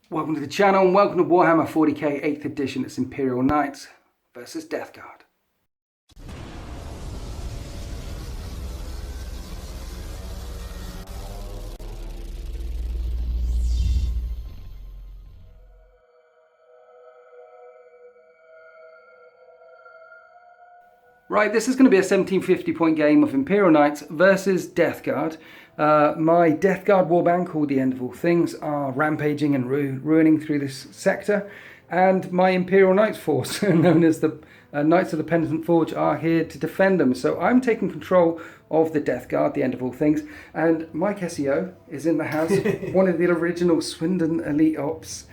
Welcome to the channel and welcome to Warhammer 40k 8th edition. It's Imperial Knights versus Death Guard. Right, this is going to be a 1750 point game of Imperial Knights versus Death Guard. My Death Guard warband, called the End of All Things, are rampaging and ruining through this sector. And my Imperial Knights force, known as the Knights of the Penitent Forge, are here to defend them. So I'm taking control of the Death Guard, the End of All Things. And Mike SEO is in the house, one of the original Swindon Elite Ops.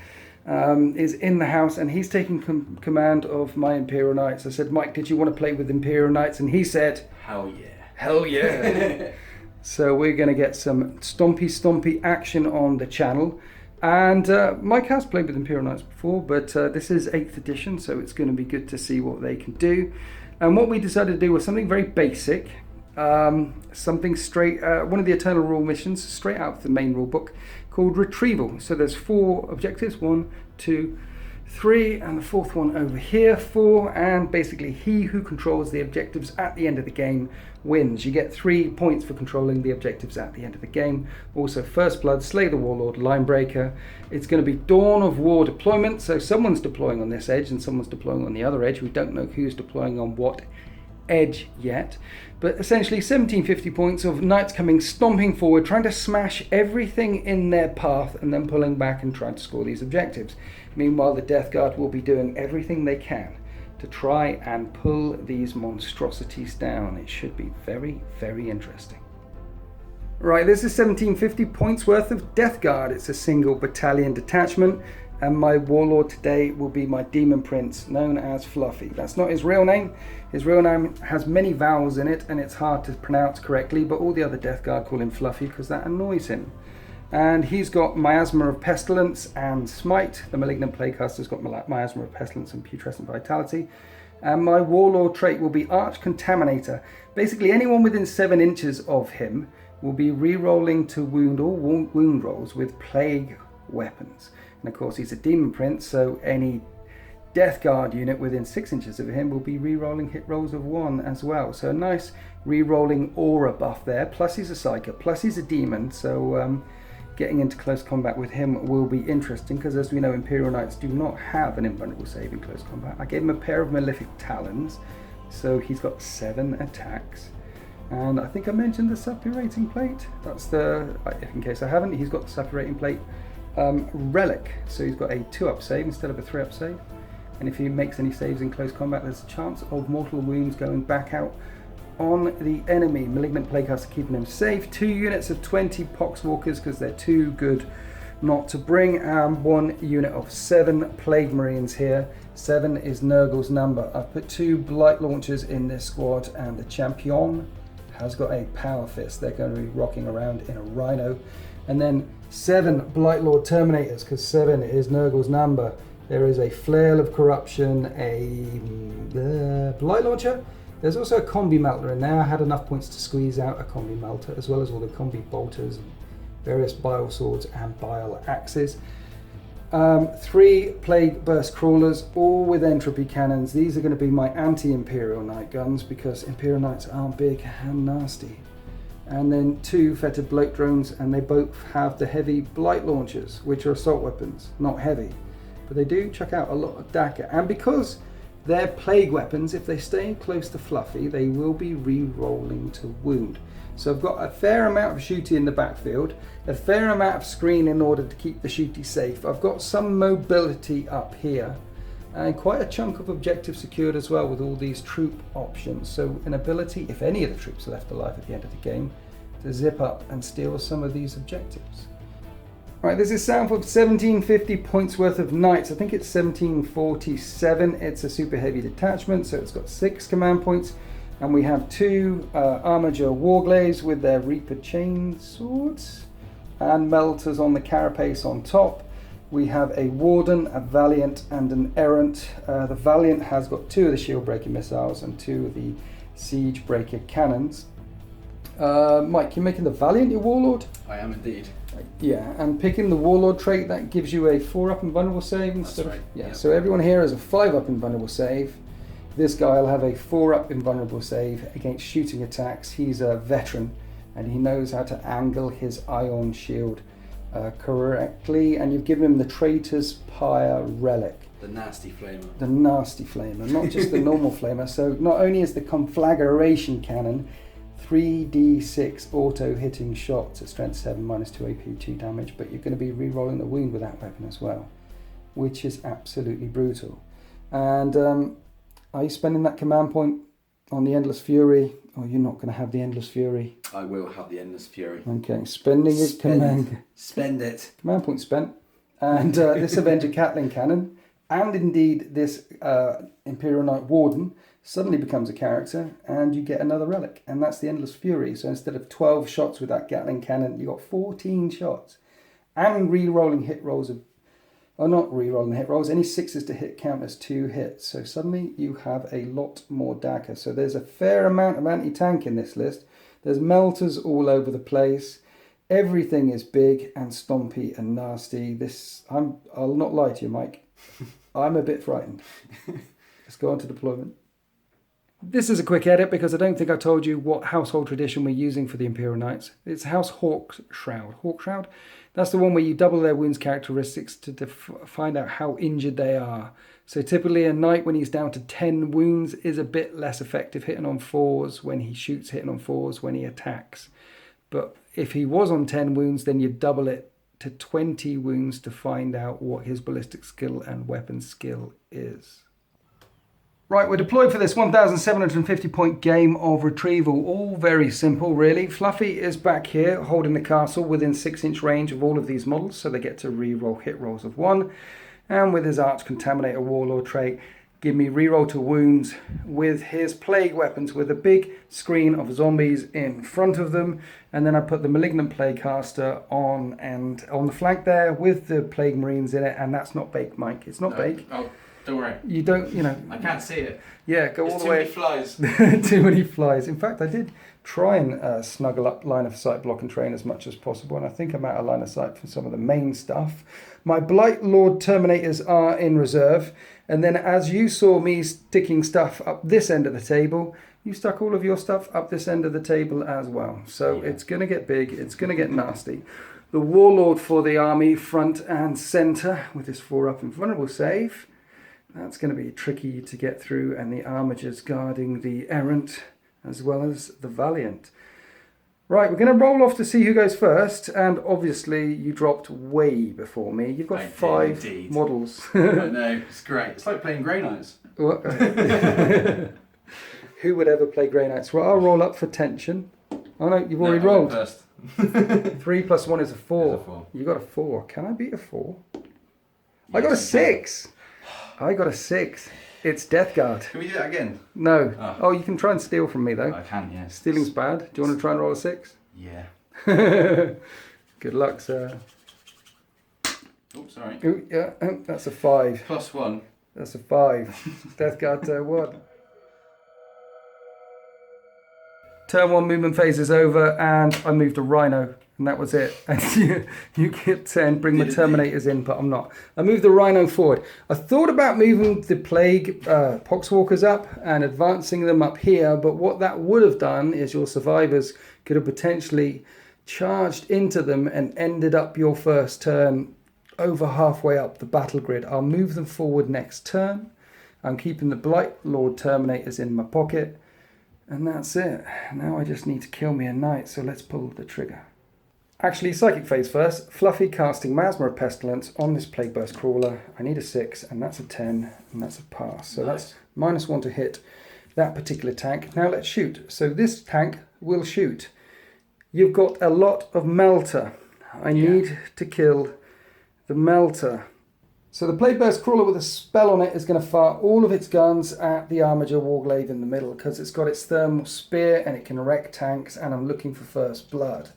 Is in the house, and he's taking command of my Imperial Knights. I said, Mike, did you want to play with Imperial Knights? And he said, hell yeah. Hell yeah. So we're going to get some stompy action on the channel. And Mike has played with Imperial Knights before, but this is 8th edition, so it's going to be good to see what they can do. And what we decided to do was something very basic, something straight, one of the Eternal Rule missions, straight out of the main rule book, called Retrieval. So there's 4 objectives, 1, 2, 3, and the 4th one over here, 4, and basically he who controls the objectives at the end of the game wins. You get 3 points for controlling the objectives at the end of the game. Also First Blood, Slay the Warlord, Line Breaker. It's going to be Dawn of War deployment, so someone's deploying on this edge and someone's deploying on the other edge. We don't know who's deploying on what edge yet, but essentially 1750 points of knights coming stomping forward, trying to smash everything in their path and then pulling back and trying to score these objectives. Meanwhile, the Death Guard will be doing everything they can to try and pull these monstrosities down. It should be very, very interesting. Right, this is 1750 points worth of Death Guard. It's a single battalion detachment, and my warlord today will be my demon prince, known as Fluffy. That's not his real name. His real name has many vowels in it and it's hard to pronounce correctly, but all the other Death Guard call him Fluffy because that annoys him. And he's got Miasma of Pestilence and Smite. The Malignant Plaguecaster's got Miasma of Pestilence and Putrescent Vitality. And my warlord trait will be Arch Contaminator. Basically anyone within 7 inches of him will be re-rolling to wound all wound rolls with plague weapons. And of course he's a demon prince, so any Death Guard unit within 6 inches of him will be re-rolling hit rolls of 1 as well. So a nice re-rolling aura buff there, plus he's a psyker, plus he's a demon, so getting into close combat with him will be interesting, because as we know, Imperial Knights do not have an invulnerable save in close combat. I gave him a pair of Malefic Talons, so he's got 7 attacks. And I think I mentioned the suppurating plate. That's the, in case I haven't, he's got the suppurating plate relic, so he's got a 2-up save instead of a 3-up save, and if he makes any saves in close combat, there's a chance of mortal wounds going back out on the enemy. Malignant Plaguecaster keeping him safe. 2 units of 20 Poxwalkers because they're too good not to bring, and 1 unit of 7 Plague Marines here. 7 is Nurgle's number. I've put 2 Blight Launchers in this squad, and the champion has got a Power Fist. They're going to be rocking around in a Rhino. And then 7 Blight Lord Terminators, because 7 is Nurgle's number. There is a Flail of Corruption, a Blight Launcher. There's also a Combi Melter in there. I had enough points to squeeze out a Combi Melter, as well as all the Combi Bolters, various Bile Swords and Bile Axes. 3 Plague Burst Crawlers, all with Entropy Cannons. These are going to be my anti-Imperial Knight guns, because Imperial Knights are big and nasty. And then 2 Fetid Bloat Drones, and they both have the heavy Blight Launchers, which are assault weapons, not heavy. But they do chuck out a lot of Daka, and because they're plague weapons, if they stay close to Fluffy, they will be re-rolling to wound. So I've got a fair amount of shooty in the backfield, a fair amount of screen in order to keep the shooty safe. I've got some mobility up here, and quite a chunk of objective secured as well with all these troop options. So an ability, if any of the troops are left alive at the end of the game, to zip up and steal some of these objectives. Right, this is sound for 1750 points worth of knights. I think it's 1747. It's a super heavy detachment, so it's got 6 command points. And we have 2 Armiger Warglaives with their Reaper chain swords and melters on the carapace on top. We have a Warden, a Valiant, and an Errant. The Valiant has got 2 of the Shield Breaker missiles and 2 of the Siege Breaker cannons. Mike, you're making the Valiant your Warlord? I am indeed. Yeah, and picking the Warlord trait, that gives you a 4-up invulnerable save instead That's right. of... Yeah, Yep. so everyone here has a 5-up invulnerable save. This guy will have a 4-up invulnerable save against shooting attacks. He's a veteran, and he knows how to angle his ion shield correctly, and you've given him the Traitor's Pyre Relic. The nasty flamer. The nasty flamer, not just the normal flamer. So not only is the conflagration cannon 3d6 auto hitting shots at strength 7 minus 2 AP 2 damage, but you're going to be re-rolling the wound with that weapon as well, which is absolutely brutal. And are you spending that command point on the Endless Fury, or you're not going to have the Endless Fury? I will have the Endless Fury. Okay, spending it. Spend it. Command point spent. And this Avenger Catling Cannon, and indeed this Imperial Knight Warden, suddenly becomes a character, and you get another relic, and that's the Endless Fury. So instead of 12 shots with that Gatling cannon, you got 14 shots, and re-rolling hit rolls of, or not re-rolling hit rolls, any 6s to hit count as 2 hits. So suddenly you have a lot more dagger. So there's a fair amount of anti-tank in this list. There's melters all over the place. Everything is big and stompy and nasty. I'll not lie to you, Mike. I'm a bit frightened. Let's go on to deployment. This is a quick edit because I don't think I told you what household tradition we're using for the Imperial Knights. It's House Hawk Shroud. Hawk Shroud? That's the one where you double their wounds characteristics to find out how injured they are. So typically a knight when he's down to 10 wounds is a bit less effective hitting on 4s when he shoots, hitting on 4s when he attacks. But if he was on 10 wounds, then you double it to 20 wounds to find out what his ballistic skill and weapon skill is. Right, we're deployed for this 1,750 point game of retrieval. All very simple, really. Fluffy is back here holding the castle within 6-inch range of all of these models, so they get to re-roll hit rolls of 1. And with his Arch Contaminator Warlord trait, give me reroll to wounds with his plague weapons with a big screen of zombies in front of them. And then I put the Malignant Plaguecaster on the flank there with the Plague Marines in it. And that's not baked, Mike. It's not baked. Oh, don't worry. You don't, I can't see it. Yeah, go all the way. Too many flies. Too many flies. In fact, I did try and snuggle up line of sight block and train as much as possible, and I think I'm out of line of sight for some of the main stuff. My Blight Lord Terminators are in reserve, and then as you saw me sticking stuff up this end of the table, you stuck all of your stuff up this end of the table as well. So It's going to get big, it's going to get nasty. The Warlord for the army, front and centre, with his 4-up invulnerable save. That's going to be tricky to get through, and the Armigers guarding the Errant as well as the Valiant. Right, we're going to roll off to see who goes first, and obviously you dropped way before me. You've got 5 models. I know, it's great. It's like playing Grey Knights. Who would ever play Grey Knights? Well, I'll roll up for tension. Oh no, you've already rolled. First. 3 plus 1 is a 4. It's a 4. You got a 4. Can I beat a 4? I got a 6. I got a 6. It's Death Guard. Can we do that again? No. Oh, you can try and steal from me though. I can, yes. Stealing's bad. Do you want to try and roll a 6? Yeah. Good luck, sir. Oh, sorry. Ooh, yeah, that's a 5. Plus 1. That's a 5. Death Guard turn 1. Turn 1 movement phase is over, and I moved a Rhino, and that was it. And you get 10, bring the Terminators in, but I'm not. I moved the Rhino forward. I thought about moving the Plague Poxwalkers up and advancing them up here, but what that would have done is your survivors could have potentially charged into them and ended up your first turn over halfway up the battle grid. I'll move them forward next turn. I'm keeping the Blight Lord Terminators in my pocket. And that's it. Now I just need to kill me a knight, so let's pull the trigger. Actually, Psychic phase first. Fluffy casting Miasma of Pestilence on this Plague Burst Crawler. I need a 6, and that's a 10, and that's a pass. So that's -1 to hit that particular tank. Now let's shoot. So this tank will shoot. You've got a lot of Melter. I need to kill the Melter. So the Plague Burst Crawler with a spell on it is going to fire all of its guns at the Armiger Warglaive in the middle, because it's got its thermal spear and it can wreck tanks, and I'm looking for first blood.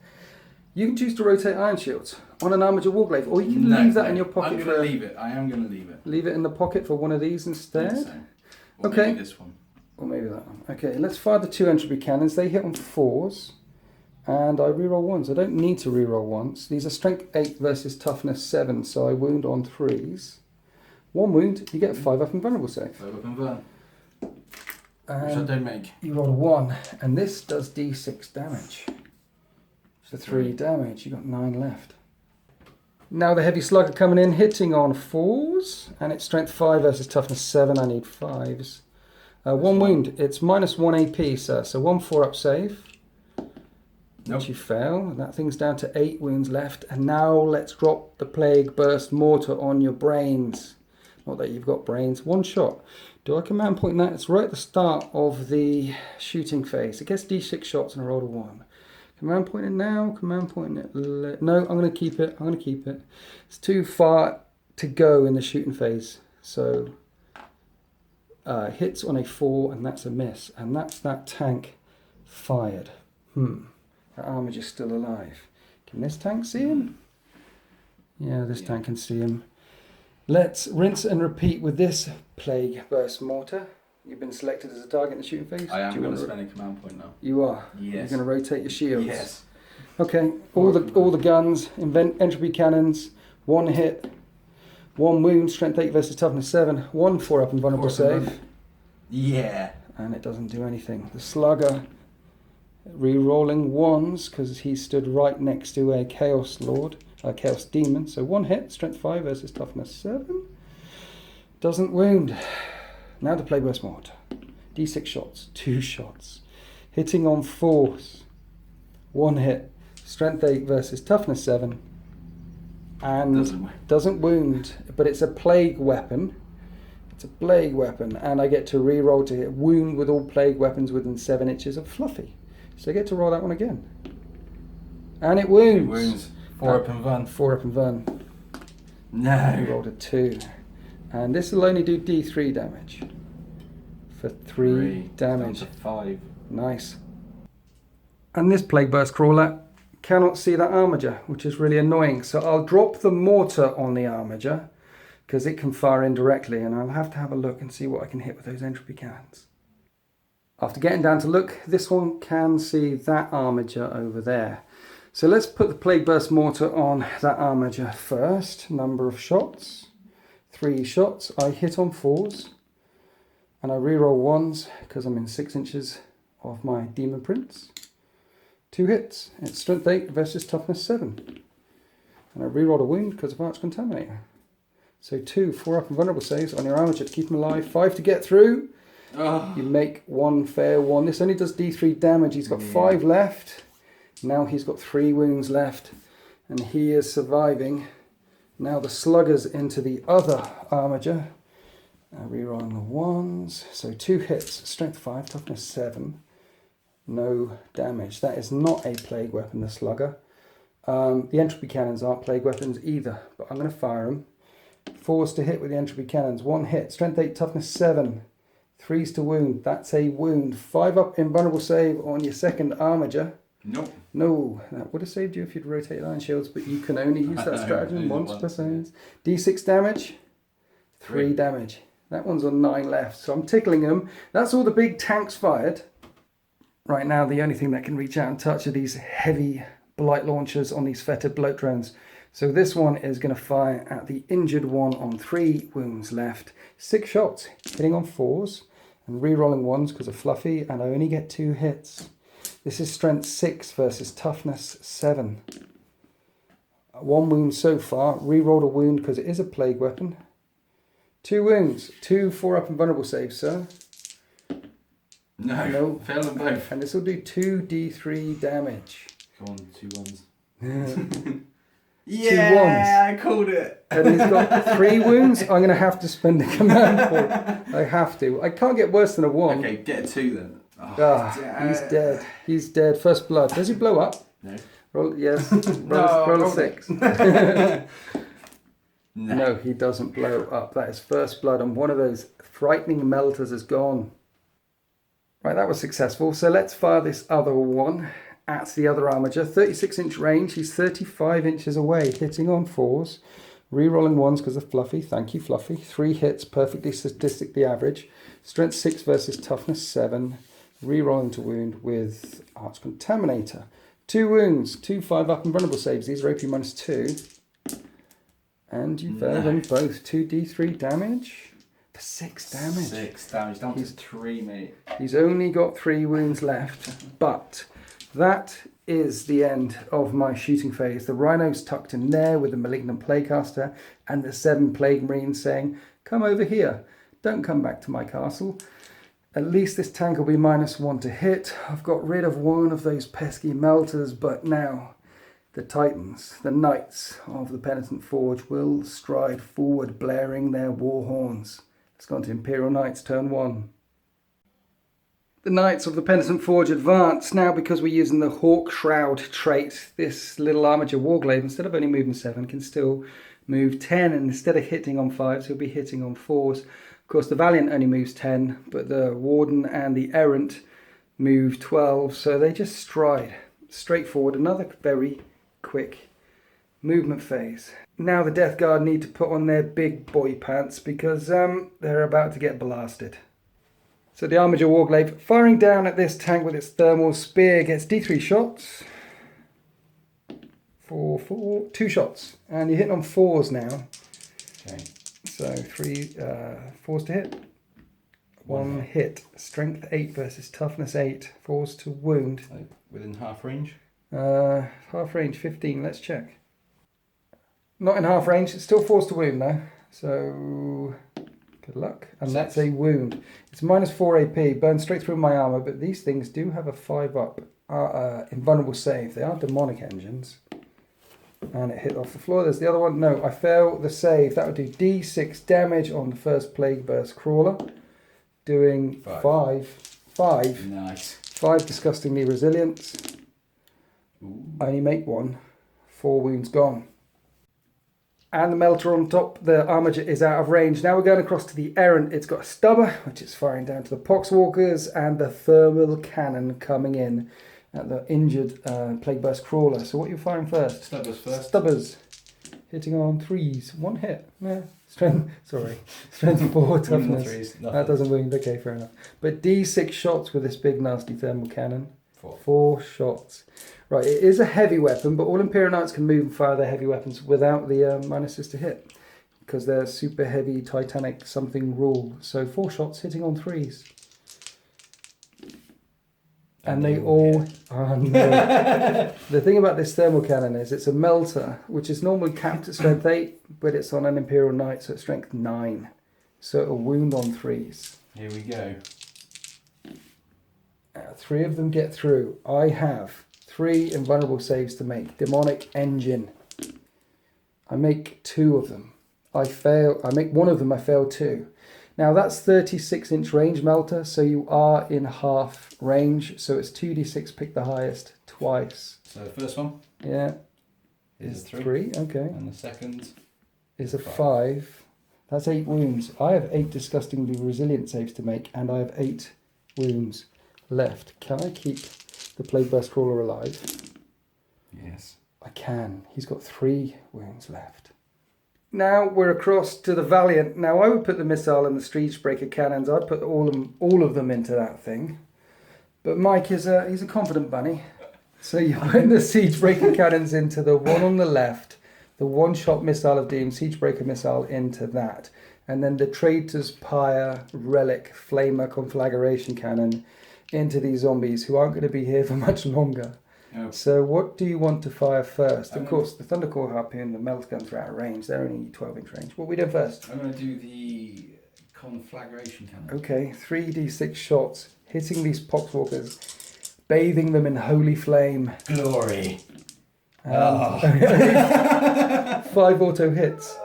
You can choose to rotate Iron Shields on an Armiger Warglaive, or you can leave that in your pocket. I'm going to leave it. I am going to leave it. Leave it in the pocket for one of these instead? So. Or okay. maybe this one. Or maybe that one. Okay, let's fire the 2 entropy cannons. They hit on 4s. And I reroll ones. I don't need to reroll once. These are strength 8 versus toughness 7, so I wound on 3s. 1 wound, you get 5 up and vulnerable save. 5 up and burn. Which I And don't make. you roll a 1, and this does d6 damage. So 3 damage, you got 9 left. Now the heavy slugger coming in, hitting on 4s, and it's strength 5 versus toughness 7, I need 5s. 1 wound, it's minus 1 AP, sir, so 1 4-up save. Nope. Which you fail, and that thing's down to 8 wounds left. And now let's drop the Plague Burst Mortar on your brains. Not that you've got brains. 1 shot. Do I command point that? It's right at the start of the shooting phase. It gets d6 shots and I rolled a 1. Command point it now. Command point it. No, I'm going to keep it. I'm going to keep it. It's too far to go in the shooting phase. So hits on a 4 and that's a miss. And that's that tank fired. That Armiger's still alive. Can this tank see him? Yeah, this tank can see him. Let's rinse and repeat with this Plague Burst Mortar. You've been selected as a target in the shooting phase. I am going to spend a command point now. You are? Yes. You're going to rotate your shields? Yes. Okay, all the guns, entropy cannons, 1 hit, 1 wound, strength 8 versus toughness 7, 1 4-up and vulnerable save. Yeah. And it doesn't do anything. The slugger... re-rolling 1s because he stood right next to a Chaos Lord, a Chaos Demon. So 1 hit, strength 5 versus toughness 7. Doesn't wound. Now the Plague Burst Mortar. D6 shots, 2 shots. Hitting on 4s. 1 hit, strength 8 versus toughness 7. And doesn't wound, but it's a plague weapon. It's a plague weapon, and I get to re-roll to hit wound with all plague weapons within 7 inches of Fluffy. So I get to roll that one again. And it wounds. It wounds. 4 up and burn. 4 up and burn. No. I rolled a 2. And this will only do D3 damage. For 3 damage. Down to 5. Nice. And this Plague Burst Crawler cannot see that Armiger, which is really annoying. So I'll drop the mortar on the Armiger, because it can fire indirectly, and I'll have to have a look and see what I can hit with those entropy cannons. After getting down to look, this one can see that Armiger over there. So let's put the Plague Burst Mortar on that Armiger first. Number of shots. 3 shots. I hit on 4s. And I reroll 1s because I'm in 6 inches of my Demon Prince. 2 hits. It's strength 8 versus toughness 7. And I reroll a wound because of Arch Contaminator. So 2 4-up and vulnerable saves on your Armiger to keep him alive. 5 to get through. Oh. You make 1 fair 1. This only does D3 damage. He's got 5 left. Now he's got 3 wounds left. And he is surviving. Now the sluggers into the other Armiger. Rerolling the 1s. So 2 hits. Strength 5, toughness 7. No damage. That is not a plague weapon, the slugger. The entropy cannons aren't plague weapons either. But I'm going to fire them. 4s to hit with the entropy cannons. 1 hit. Strength 8, toughness 7. 3s to wound. That's a wound. 5 up invulnerable save on your second Armiger. Nope. No, that would have saved you if you'd rotate Iron Shields, but you can only use that stratagem once per phase. D6 damage. 3 damage. That one's on 9 left, so I'm tickling them. That's all the big tanks fired. Right now, the only thing that can reach out and touch are these heavy blight launchers on these fetid bloat drones. So this one is going to fire at the injured one on 3 wounds left. 6 shots, hitting on 4s and re-rolling 1s because of Fluffy, and I only get 2 hits. This is strength 6 versus toughness 7. 1 wound so far. Re-rolled a wound because it is a plague weapon. 2 wounds. 2 4-up and vulnerable saves, sir. No. Fail them both. And this will do 2d3 damage. Go on, 2 1s. Yeah. 2 1s. I called it. And he's got 3 wounds. I'm going to have to spend a command point. I have to. I can't get worse than a 1. Okay, get a 2 then. He's dead. He's dead. First blood. Does he blow up? No. Roll, yes. Roll a 6. No, he doesn't blow up. That is first blood, and one of those frightening melters is gone. Right, that was successful. So let's fire this other one at the other Armiger. 36-inch range. He's 35 inches away, hitting on 4s. Re-rolling 1s because of Fluffy. Thank you, Fluffy. 3 hits, perfectly statistically average. Strength 6 versus toughness 7. Re-rolling to wound with Arch Contaminator. 2 wounds, 2 5-up invulnerable saves. These are AP -2. And you failed them both. 2d3 damage for 6 damage. 6 damage, down to 3, mate. He's only got 3 wounds left, but that is the end of my shooting phase. The Rhino's tucked in there with the Malignant Plaguecaster and the 7 Plague Marines saying, come over here, don't come back to my castle. At least this tank will be -1 to hit. I've got rid of one of those pesky melters, but now the Titans, the Knights of the Penitent Forge, will stride forward, blaring their war horns. Let's go on to Imperial Knights, turn 1. The Knights of the Penitent Forge advance. Now, because we're using the Hawk Shroud trait, this little armature warglaive, instead of only moving 7, can still move 10. And instead of hitting on 5s, he'll be hitting on 4s. Of course, the Valiant only moves 10, but the Warden and the Errant move 12. So they just stride straight forward. Another very quick movement phase. Now the Death Guard need to put on their big boy pants because they're about to get blasted. So the Armiger Warglaive firing down at this tank with its thermal spear gets D3 shots. 2 shots. And you're hitting on 4s now. Okay. So 3 4s to hit. 1 hit. Strength 8 versus toughness 8. 4s to wound. Within half range? Half range 15, let's check. Not in half range, it's still 4s to wound though. So good luck. And 6. That's a wound. It's -4 AP, burns straight through my armour, but these things do have a 5-up invulnerable save. They are demonic engines. And it hit off the floor. There's the other one. No, I fail the save. That would do D6 damage on the first Plague Burst Crawler. Doing 5. Nice. 5 disgustingly resilience. Ooh. I only make 1. 4 wounds gone. And the melter on top, the armature is out of range. Now we're going across to the Errant. It's got a stubber, which is firing down to the Poxwalkers, and the thermal cannon coming in at the injured Plague Burst Crawler. So what are you firing first? Stubbers first. Stubbers. Hitting on 3s. 1 hit. Yeah. Strength 4, toughness. 3s, that doesn't wound. Okay, fair enough. But D6 shots with this big nasty thermal cannon. 4. 4 shots. Right, it is a heavy weapon, but all Imperial Knights can move and fire their heavy weapons without the minuses to hit, because they're super heavy Titanic something rule. So 4 shots hitting on 3s. And they all... Oh, no. The thing about this thermal cannon is it's a melter, which is normally capped at strength 8, but it's on an Imperial Knight, so it's strength 9. So it'll wound on 3s. Here we go. 3 of them get through. I have 3 invulnerable saves to make. Demonic Engine. I make 2 of them. I make 1 of them, I fail 2. Now that's 36-inch range melter, so you are in half range. So it's 2d6, pick the highest twice. So the first one? Yeah. Is 3, okay. And the second? Is a 5. That's 8 wounds. I have 8 disgustingly resilient saves to make, and I have 8 wounds left. Can I keep the Plague Burst Crawler alive? Yes. I can. He's got 3 wounds left. Now we're across to the Valiant. Now I would put the missile and the Siegebreaker cannons. I'd put all of them into that thing. But Mike he's a confident bunny. So you put the Siegebreaker cannons into the one on the left, the one-shot Missile of Doom, Siegebreaker missile into that. And then the Traitor's Pyre Relic Flamer Conflagration Cannon into these zombies who aren't going to be here for much longer. Oh. So what do you want to fire first? Of course, the Thundercore Harpoon, the Melt Guns are out of range. They're only 12-inch range. What are we doing first? I'm going to do the Conflagration Cannon. Okay, 3d6 shots, hitting these Poxwalkers, bathing them in holy flame. Glory. 5 auto hits.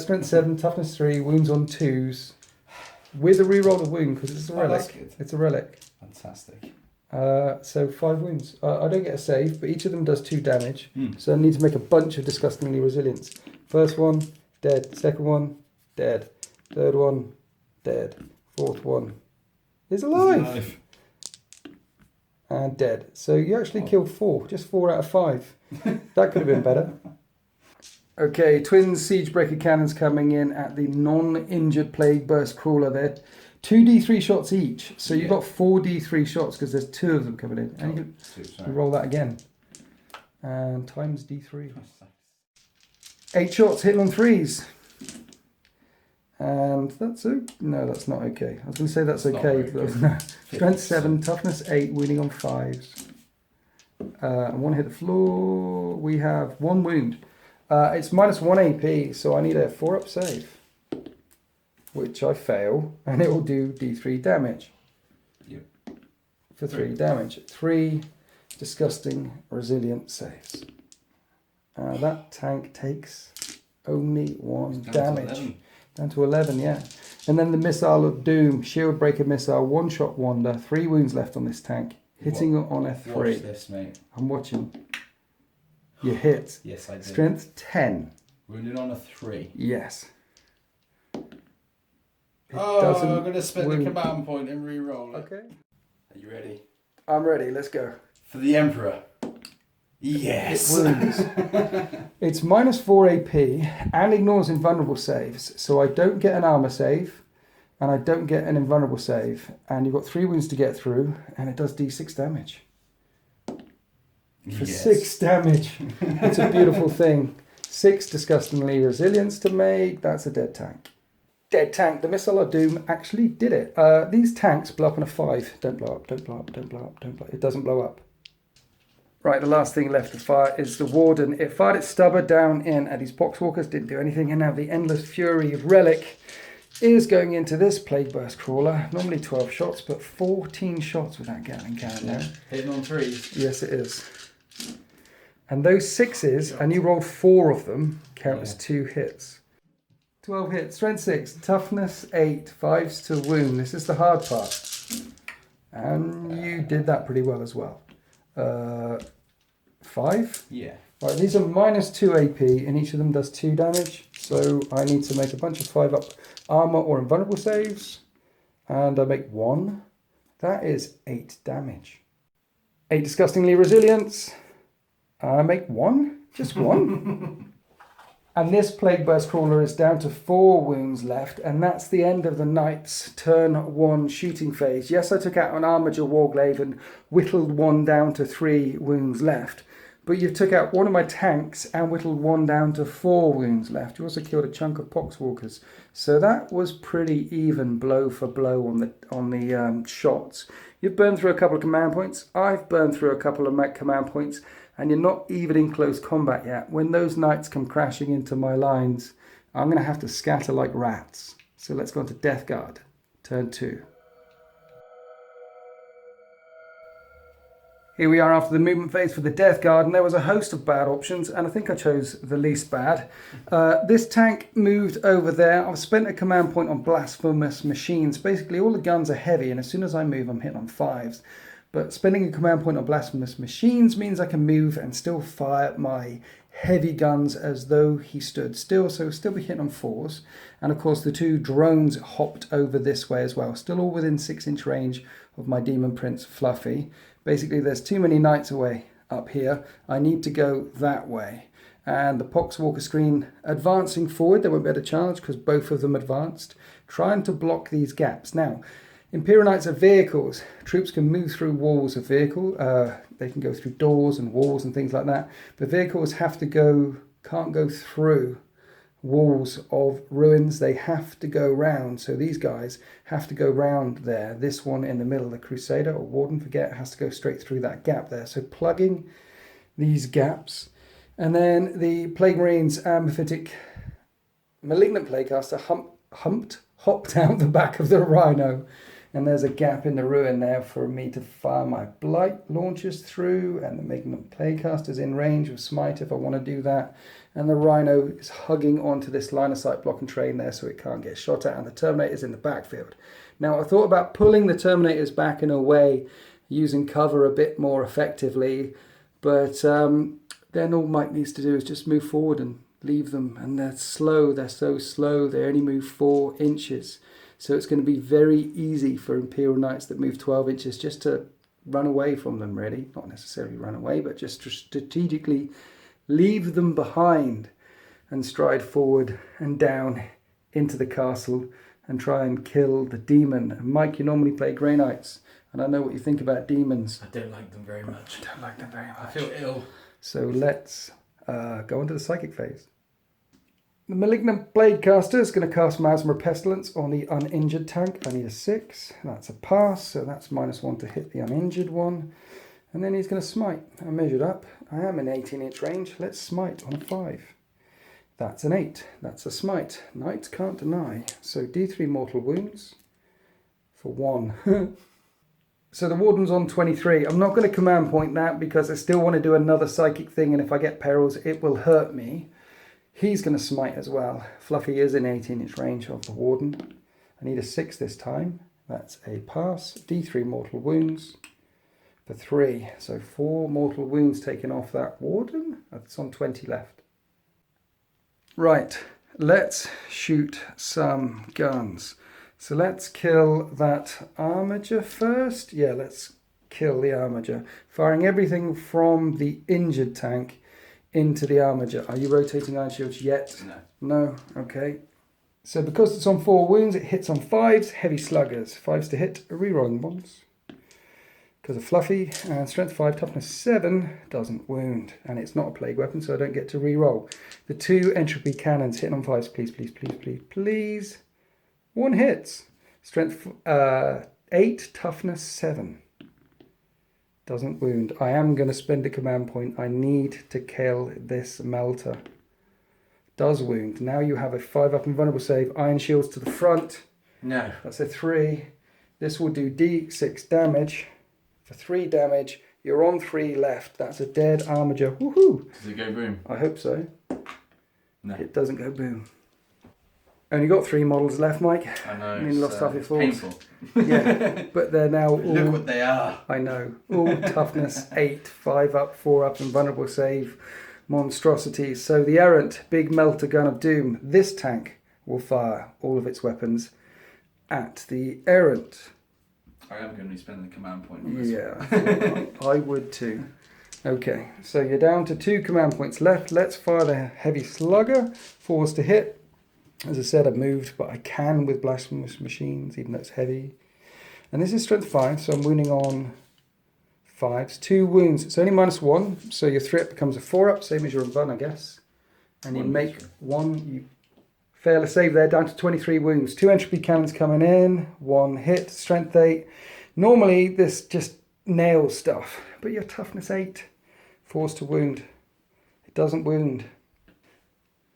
Strength 7, toughness 3, wounds on 2s. With a reroll of wound, because it's a relic. That's good. It's a relic. Fantastic. So 5 wounds. I don't get a save, but each of them does 2 damage. So I need to make a bunch of disgustingly resilience. First one, dead. Second one, dead. Third one, dead. Fourth one is alive. And dead. So you actually killed 4, just 4 out of 5. That could have been better. Okay, twin Siegebreaker cannons coming in at the non-injured Plague Burst Crawler there. 2d3 shots each, so you've got 4d3 shots because there's 2 of them coming in. And you can roll that again. And times D3. 8 shots hitting on 3s. And that's no, that's not okay. I was going to say that's okay, but no. Strength 7, toughness 8, wounding on 5s. And 1 hit the floor. We have 1 wound. It's minus 1 AP, so I need a 4-up save, which I fail, and it will do D3 damage. Yep. For 3 damage. 3 disgusting resilient saves. That tank takes only 1 damage. Down to 11, yeah. And then the Missile of Doom, Shield Breaker Missile, 1-shot wonder, 3 wounds left on this tank, hitting on a 3. Watch this, mate. I'm watching. You hit. Yes, I did. Strength 10. Wounded on a 3. Yes. I'm going to spend the command point and re-roll it. Okay. Are you ready? I'm ready, let's go. For the Emperor. Yes. It wounds. It's minus 4 AP and ignores invulnerable saves. So I don't get an armor save and I don't get an invulnerable save. And you've got 3 wounds to get through and it does D6 damage. For 6 damage. It's a beautiful thing. 6 disgustingly resilience to make. That's a dead tank. Dead tank. The Missile of Doom actually did it. These tanks blow up on a 5. Don't blow up, don't blow up, don't blow up, don't blow up. It doesn't blow up. Right, the last thing left to fire is the Warden. It fired its stubber down in at his Poxwalkers, didn't do anything, and now the Endless Fury Relic is going into this Plague Burst Crawler. Normally 12 shots, but 14 shots with that Gatling cannon now. Hitting on 3s. Yes, it is. And those 6s, and you rolled 4 of them, count as 2 hits. 12 hits, strength 6, toughness 8, 5s to wound. This is the hard part. And you did that pretty well as well. 5? Yeah. Right, these are minus 2 AP, and each of them does 2 damage. So I need to make a bunch of 5-up armor or invulnerable saves. And I make 1. That is 8 damage. 8 disgustingly resilience. I make 1. Just 1. And this Plague Burst Crawler is down to 4 wounds left, and that's the end of the Knight's turn 1 shooting phase. Yes, I took out an Armiger Warglaive and whittled 1 down to 3 wounds left, but you took out one of my tanks and whittled 1 down to 4 wounds left. You also killed a chunk of Poxwalkers, so that was pretty even blow for blow on the shots. You've burned through a couple of command points. I've burned through a couple of command points. And you're not even in close combat yet. When those knights come crashing into my lines, I'm going to have to scatter like rats. So let's go on to Death Guard, turn 2. Here we are after the movement phase for the Death Guard, and there was a host of bad options, and I think I chose the least bad. This tank moved over there. I've spent a command point on Blasphemous Machines. Basically, all the guns are heavy, and as soon as I move, I'm hitting on 5s. But spending a command point on Blasphemous Machines means I can move and still fire my heavy guns as though he stood still, so still be hitting on 4s. And of course the 2 drones hopped over this way as well, still all within 6-inch range of my Demon Prince Fluffy. Basically there's too many knights away up here. I need to go that way. And the Poxwalker screen advancing forward, they won't be able to charge because both of them advanced, trying to block these gaps. Now, Imperial Knights are vehicles. Troops can move through walls of vehicle. They can go through doors and walls and things like that. But vehicles can't go through walls of ruins. They have to go round. So these guys have to go round there. This one in the middle, the Crusader or Warden, has to go straight through that gap there. So plugging these gaps. And then the Plague Marines Mephitic Malignant Plaguecaster hopped out the back of the Rhino. And there's a gap in the ruin there for me to fire my Blight launchers through, and the Malignant Plaguecaster's in range of Smite if I want to do that. And the Rhino is hugging onto this line of sight block and train there so it can't get shot at, and the Terminator's in the backfield. Now I thought about pulling the Terminators back in a way, using cover a bit more effectively, but then all Mike needs to do is just move forward and leave them, and they're slow, they're so slow, they only move 4 inches. So it's going to be very easy for Imperial Knights that move 12 inches just to run away from them, really. Not necessarily run away, but just to strategically leave them behind and stride forward and down into the castle and try and kill the demon. And Mike, you normally play Grey Knights, and I know what you think about demons. I don't like them very much. I don't like them very much. I feel ill. So let's go into the psychic phase. The Malignant Bladecaster is going to cast Miasma Pestilence on the uninjured tank. I need a 6. That's a pass, so that's -1 to hit the uninjured one. And then he's going to smite. I measured up. I am in 18-inch range. Let's smite on a 5. That's an 8. That's a smite. Knights can't deny. So D3 mortal wounds for 1. So the Warden's on 23. I'm not going to command point that because I still want to do another psychic thing, and if I get perils, it will hurt me. He's going to smite as well. Fluffy is in 18-inch range of the Warden. I need a 6 this time. That's a pass. D3 mortal wounds for 3. So 4 mortal wounds taken off that Warden. That's on 20 left. Right, let's shoot some guns. So let's kill that Armiger first. Yeah, let's kill the Armiger. Firing everything from the injured tank into the Armiger. Are you rotating iron shields yet? No. No? Okay. So because it's on 4 wounds, it hits on 5s, heavy sluggers. 5s to hit, rerolling ones. Because of Fluffy, and strength 5, toughness 7, doesn't wound. And it's not a plague weapon, so I don't get to reroll. The 2 entropy cannons hitting on 5s, please, please, please, please, please. 1 hits. Strength 8, toughness 7. Doesn't wound. I am going to spend a command point. I need to kill this melter. Does wound. Now you have a 5-up invulnerable save. Iron shields to the front. No. That's a 3. This will do D6 damage. For 3 damage. You're on 3 left. That's a dead Armiger. Woohoo! Does it go boom? I hope so. No. It doesn't go boom. Only got 3 models left, Mike. I know. I mean, lost half your thoughts. Painful. Yeah, but they're now all... Look what they are. I know. All toughness 8, 5-up, 4-up, and vulnerable save monstrosities. So the Errant Big Melter Gun of Doom. This tank will fire all of its weapons at the Errant. I am going to be spending the command point on this. Yeah, I would too. Okay, so you're down to 2 command points left. Let's fire the Heavy Slugger. 4s to hit. As I said, I've moved, but I can with Blasphemous Machines, even though it's heavy. And this is strength 5, so I'm wounding on 5s. 2 wounds. It's only -1, so your threat becomes a 4-up, same as your Unbun, I guess. And you make 1, you fail a save there, down to 23 wounds. 2 entropy cannons coming in, 1 hit, strength 8. Normally, this just nails stuff, but your toughness 8, 4s to wound. It doesn't wound.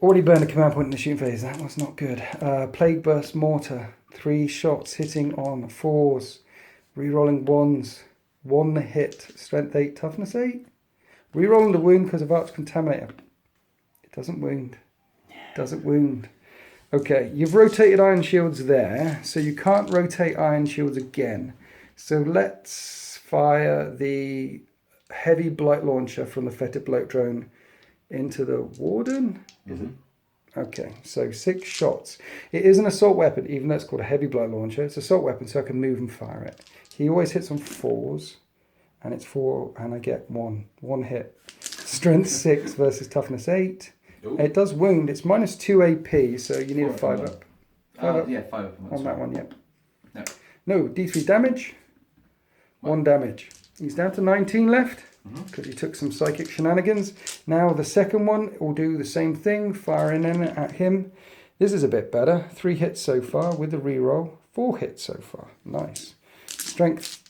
Already burned a command point in the shooting phase. That was not good. Plague Burst Mortar. 3 shots hitting on 4s. Rerolling 1s. 1 hit. Strength 8. Toughness 8. Rerolling the wound because of Arch Contaminator. It doesn't wound. Doesn't wound. Okay, you've rotated Iron Shields there, so you can't rotate Iron Shields again. So let's fire the Heavy Blight Launcher from the Fetid Bloat Drone into the Warden. Is it? Okay, so 6 shots. It is an assault weapon, even though it's called a Heavy Blight Launcher. It's an assault weapon, so I can move and fire it. He always hits on 4s, and it's 4, and I get 1 hit. Strength 6 versus toughness 8. Ooh. It does wound. It's -2 AP, so you need a 5-up. 5-up? Yeah, 5-up On that one, yep. No. No, D3 damage. 1 damage. He's down to 19 left because he took some psychic shenanigans. Now the second one will do the same thing, firing in at him. This is a bit better. 3 hits so far with the reroll. 4 hits so far. Nice. Strength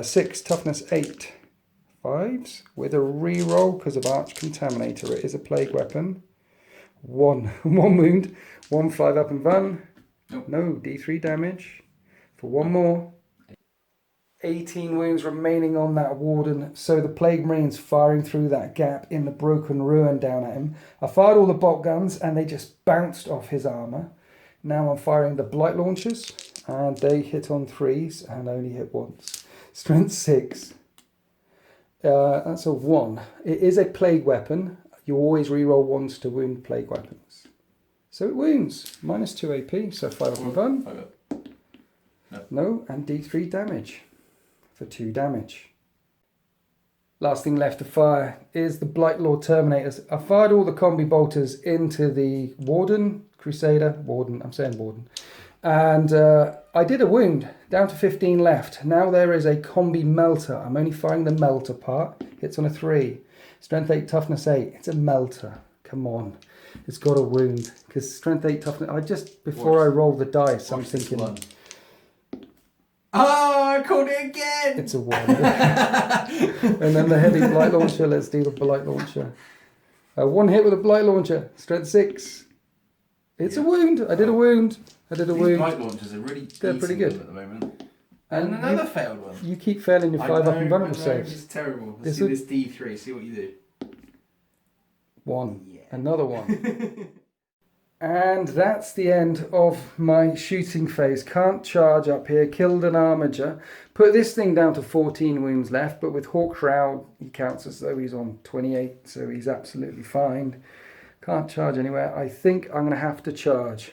6, toughness 8. 5s with a reroll because of Arch Contaminator. It is a plague weapon. 1 wound. 1 5-up and Van. Nope. No, D3 damage. For 1 more. 18 wounds remaining on that Warden. So the Plague Marines firing through that gap in the broken ruin down at him. I fired all the bolt guns and they just bounced off his armour. Now I'm firing the Blight Launchers and they hit on 3s and only hit once. Strength 6. That's a 1. It is a plague weapon. You always reroll 1s to wound plague weapons. So it wounds. -2 AP, so 5-up and Van. No, and D3 damage. For 2 damage. Last thing left to fire is the Blightlord Terminators. I fired all the combi bolters into the Warden, Crusader, Warden, I'm saying Warden. And I did a wound, down to 15 left. Now there is a combi melter. I'm only firing the melter part. Hits on a 3. Strength 8, toughness 8. It's a melter. Come on. It's got a wound. Because strength 8, toughness... Before I roll the dice, I'm thinking... Oh, I called it again! It's a 1. And then the heavy blight launcher. Let's do the blight launcher. 1 hit with a blight launcher. Strength 6. It's a wound. I did a wound. These blight launchers are really They're pretty good at the moment. And another failed one. You keep failing your 5 up and vulnerable saves. It's terrible. Let's see this D3. See what you do. 1. Yeah. Another 1. And that's the end of my shooting phase. Can't charge up here. Killed an armiger. Put this thing down to 14 wounds left. But with Hawk Shroud, he counts as though he's on 28. So he's absolutely fine. Can't charge anywhere. I think I'm going to have to charge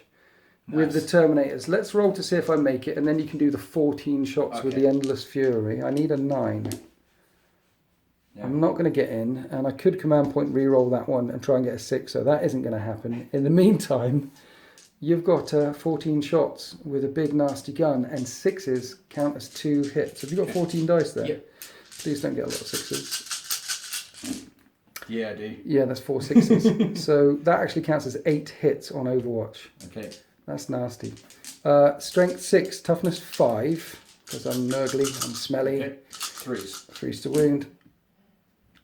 with the Terminators. Let's roll to see if I make it. And then you can do the 14 shots with the Endless Fury. I need a 9. Yeah. I'm not going to get in, and I could command point reroll that one and try and get a 6, so that isn't going to happen. In the meantime, you've got 14 shots with a big nasty gun, and 6s count as 2 hits. Have you got 14 dice there? Yep. Please don't get a lot of 6s. Yeah, I do. Yeah, that's 4 6s. So that actually counts as 8 hits on Overwatch. Okay. That's nasty. Strength 6, toughness 5, because I'm nurgly, I'm smelly. Okay. 3s. 3s to wound.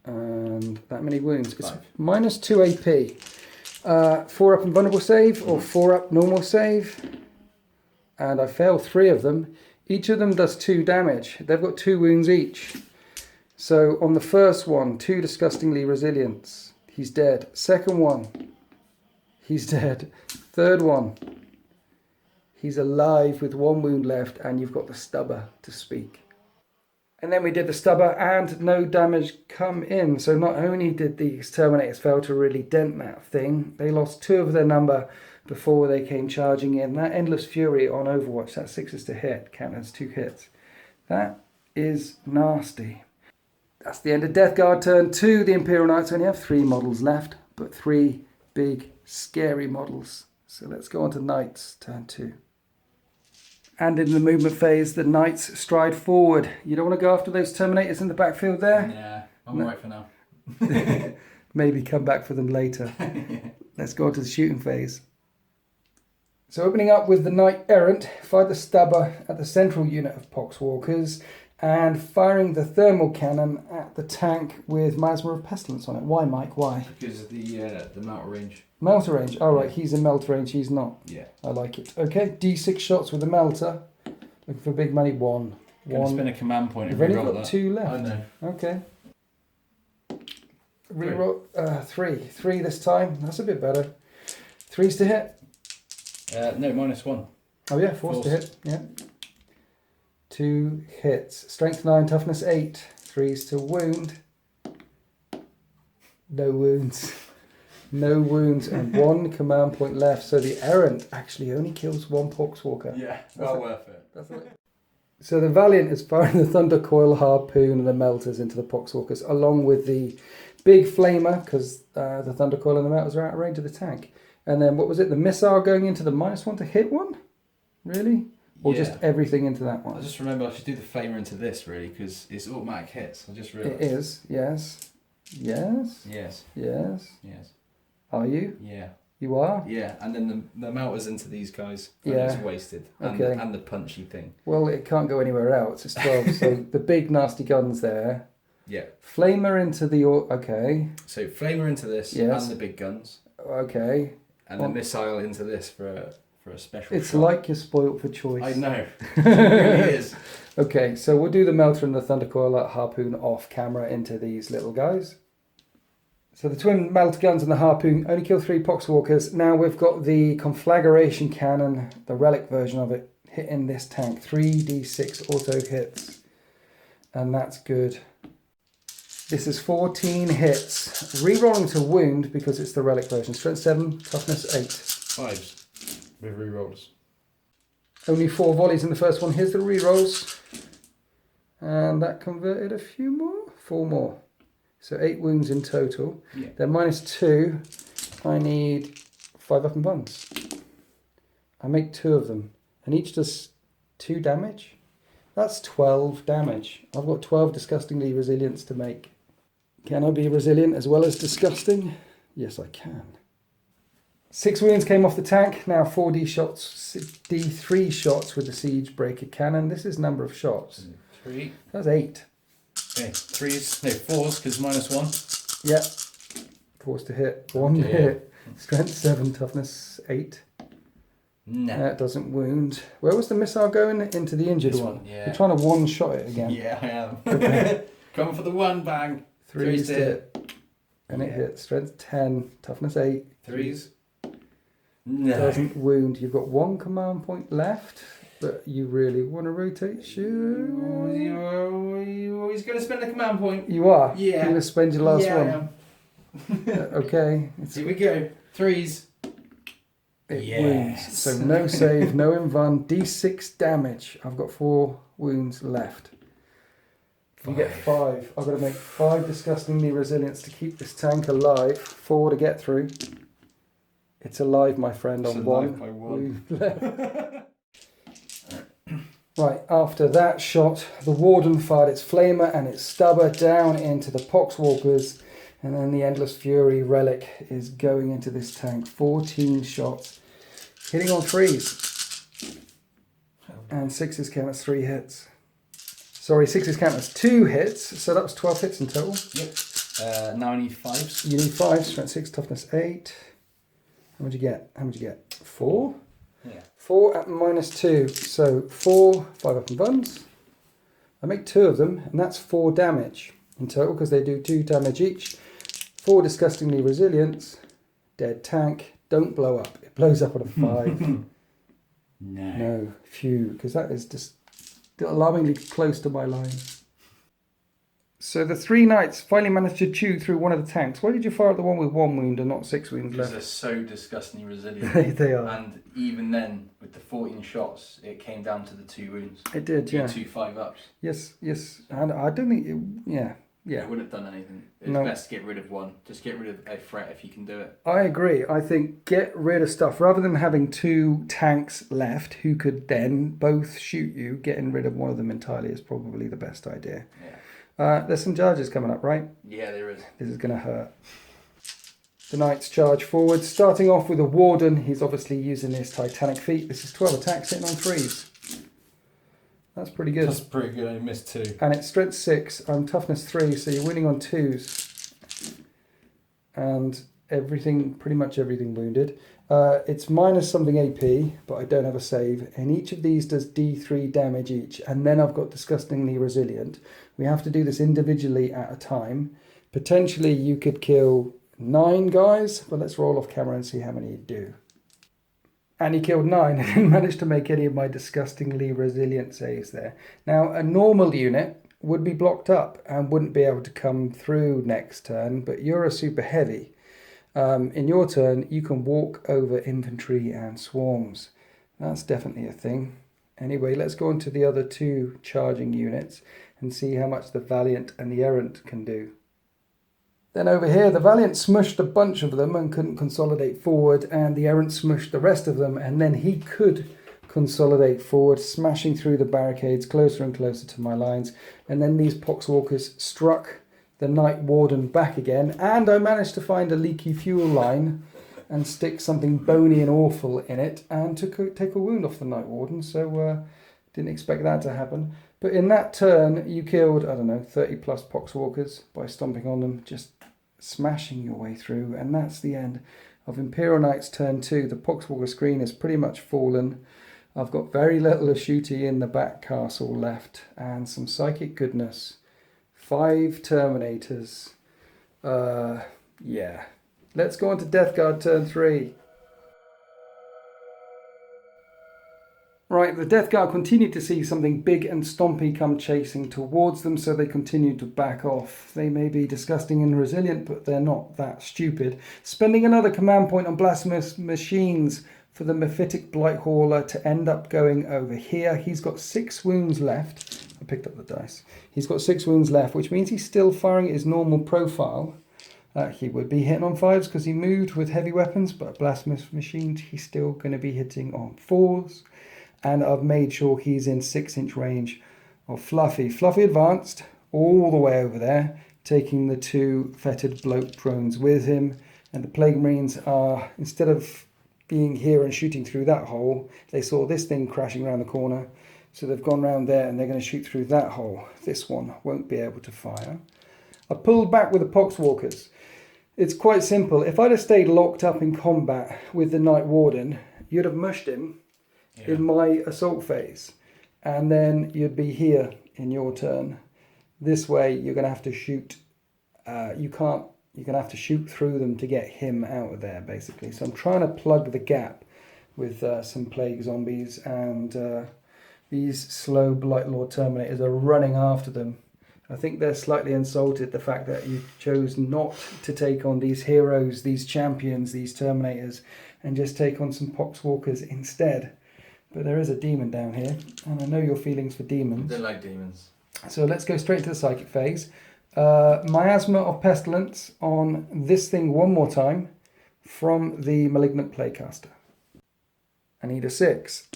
And that many wounds. It's 5. minus 2 AP. 4 up and vulnerable save, or 4 up normal save. And I failed 3 of them. Each of them does 2 damage. They've got 2 wounds each. So on the first one, 2 disgustingly resilience. He's dead. Second one, he's dead. Third one, he's alive with 1 wound left, and you've got the stubber to speak. And then we did the stubber and no damage come in. So not only did these Terminators fail to really dent that thing, they lost 2 of their number before they came charging in. That Endless Fury on Overwatch, that 6s to hit, count as 2 hits. That is nasty. That's the end of Death Guard turn 2. The Imperial Knights only have 3 models left, but 3 big, scary models. So let's go on to Knights turn 2. And in the movement phase, the Knights stride forward. You don't want to go after those Terminators in the backfield there? Yeah, I'm alright for now. Maybe come back for them later. Let's go on to the shooting phase. So opening up with the Knight Errant, fire the stubber at the central unit of Poxwalkers and firing the thermal cannon at the tank with Miasma of Pestilence on it. Why, Mike? Why? Because of the melter range. Melter range. Oh, right. He's in melter range. He's not. Yeah. I like it. Okay. D6 shots with the melter. Looking for big money. 1. Gonna spin a command point and You've only reroll got that. 2 left. I know. Okay. Reroll 3. 3 this time. That's a bit better. 3s to hit. No, -1. Oh yeah, 4s to hit. Yeah. 2 hits. Strength 9, toughness 8. 3s to wound. No wounds. No wounds and 1 command point left. So the Errant actually only kills 1 Poxwalker. Yeah, well worth it. That's it. So the Valiant is firing the Thunder Coil Harpoon and the Melters into the Poxwalkers, along with the big Flamer, because the Thunder Coil and the Melters are out of range of the tank. And then what was it? The missile going into the -1 to hit one? Really? Or just everything into that one? I just remember I should do the Flamer into this, really, because it's automatic hits. I just realised. It is, yes. Yes? Yes. Yes. Yes. Are you? Yeah. You are? Yeah, and then the melters into these guys. Yeah. It's wasted. And, Okay. and the punchy thing. Well, it can't go anywhere else. It's 12. So the big nasty guns there. Yeah. Flamer into the... Okay. So Flamer into this and the big guns. Okay. And the missile into this for a special It's shot. like you're spoilt for choice. I know. It really is. Okay, so we'll do the Melter and the Thunder Coil Harpoon off camera into these little guys. So the twin Melter guns and the Harpoon only kill 3 Poxwalkers. Now we've got the Conflagration Cannon, the relic version of it, hitting this tank. 3d6 auto hits. And that's good. This is 14 hits. Rerolling to wound because it's the relic version. Strength 7, toughness 8. 5s with rerolls. Only 4 volleys in the first one. Here's the rerolls. And that converted a few more. 4 more. So 8 wounds in total. Yeah. They're -2. I need 5 up and buns. I make 2 of them. And each does 2 damage. That's 12 damage. I've got 12 disgustingly resilience to make. Can I be resilient as well as disgusting? Yes, I can. 6 wounds came off the tank. Now 4D shots, D3 shots with the Siege Breaker cannon. This is number of shots. 3. That's 8. Okay, 3s, no 4s because -1. Yeah. 4s to hit. 1 to hit. Strength 7, toughness 8. No. That doesn't wound. Where was the missile going? Into the injured one. Yeah. You're trying to one-shot it again. Yeah, I am. Coming for the 1, bang. 3s to hit. And it hits. Strength 10, toughness 8. 3s. No. Doesn't wound. You've got 1 command point left, but you really want to rotate. Sure. He's going to spend a command point. You are? Yeah. You're going to spend your last I one? am. Okay. Here we go. 3s. It wounds. So no save, no invuln. D6 damage. I've got 4 wounds left. You get 5. I've got to make 5 disgustingly resilience to keep this tank alive. 4 to get through. It's alive, my friend, on 1 wound left. Right, after that shot, the Warden fired its Flamer and its Stubber down into the Poxwalkers, and then the Endless Fury Relic is going into this tank. 14 shots, hitting on 3s. And 6s count as 3 hits. Sorry, 6s count as 2 hits, so that was 12 hits in total. Yep. Now I need 5s. You need 5, strength 6, toughness 8. How much you get? 4? Yeah. 4 at -2. So 4, 5 up and buns. I make 2 of them, and that's 4 damage in total because they do 2 damage each. 4 disgustingly resilience. Dead tank. Don't blow up. It blows up on a 5. No. Phew. Because that is just alarmingly close to my line. So the 3 knights finally managed to chew through one of the tanks. Why did you fire at the one with 1 wound and not 6 wounds left? Because they're so disgustingly resilient. They are. And even then, with the 14 shots, it came down to the 2 wounds. It did, yeah. 2 5-ups. Yes. And I don't think it, yeah. It wouldn't have done anything. It's best to get rid of 1. Just get rid of a threat if you can do it. I agree. I think get rid of stuff. Rather than having 2 tanks left who could then both shoot you, getting rid of one of them entirely is probably the best idea. Yeah. There's some charges coming up, right? Yeah, there is. This is going to hurt. The knights charge forward, starting off with a Warden. He's obviously using his Titanic feat. This is 12 attacks hitting on 3s. That's pretty good. That's pretty good. I missed 2. And it's strength 6. I'm toughness 3, so you're winning on 2s. And everything, pretty much everything wounded. It's minus something AP, but I don't have a save. And each of these does D3 damage each. And then I've got disgustingly resilient. We have to do this individually at a time. Potentially you could kill 9 guys, but let's roll off camera and see how many you do. And he killed 9 and didn't manage to make any of my disgustingly resilient saves there. Now, a normal unit would be blocked up and wouldn't be able to come through next turn, but you're a super heavy. In your turn, you can walk over infantry and swarms. That's definitely a thing. Anyway, let's go on to the other 2 charging units and see how much the Valiant and the Errant can do. Then over here, the Valiant smushed a bunch of them and couldn't consolidate forward, and the Errant smushed the rest of them, and then he could consolidate forward, smashing through the barricades closer and closer to my lines. And then these Poxwalkers struck the Knight Warden back again, and I managed to find a leaky fuel line and stick something bony and awful in it and take a wound off the Knight Warden, so didn't expect that to happen. But in that turn, you killed, I don't know, 30 plus Poxwalkers by stomping on them, just smashing your way through, and that's the end of Imperial Knights turn 2. The Poxwalker screen has pretty much fallen. I've got very little of shooty in the back castle left, and some psychic goodness. 5 Terminators. Yeah. Let's go on to Death Guard turn 3. Right, the Death Guard continued to see something big and stompy come chasing towards them, so they continued to back off. They may be disgusting and resilient, but they're not that stupid. Spending another command point on Blasphemous Machines for the Mephitic Blighthauler to end up going over here. He's got 6 wounds left. I picked up the dice. He's got 6 wounds left, which means he's still firing at his normal profile. He would be hitting on 5s because he moved with heavy weapons, but Blasphemous Machines, he's still going to be hitting on 4s. And I've made sure he's in 6-inch range of Fluffy. Fluffy advanced all the way over there, taking the 2 fetid bloat drones with him. And the Plague Marines are, instead of being here and shooting through that hole, they saw this thing crashing around the corner. So they've gone round there and they're going to shoot through that hole. This one won't be able to fire. I pulled back with the Poxwalkers. It's quite simple. If I'd have stayed locked up in combat with the Night Warden, you'd have mushed him in my assault phase. And then you'd be here in your turn. This way you're going to have to shoot. You're going to have to shoot through them to get him out of there, basically. So I'm trying to plug the gap with some Plague Zombies, and these slow Blight Lord Terminators are running after them. I think they're slightly insulted the fact that you chose not to take on these heroes, these champions, these Terminators, and just take on some Poxwalkers instead. But there is a demon down here, and I know your feelings for demons. I don't like demons. So let's go straight to the psychic phase. Miasma of Pestilence on this thing one more time from the Malignant Playcaster. I need a 6.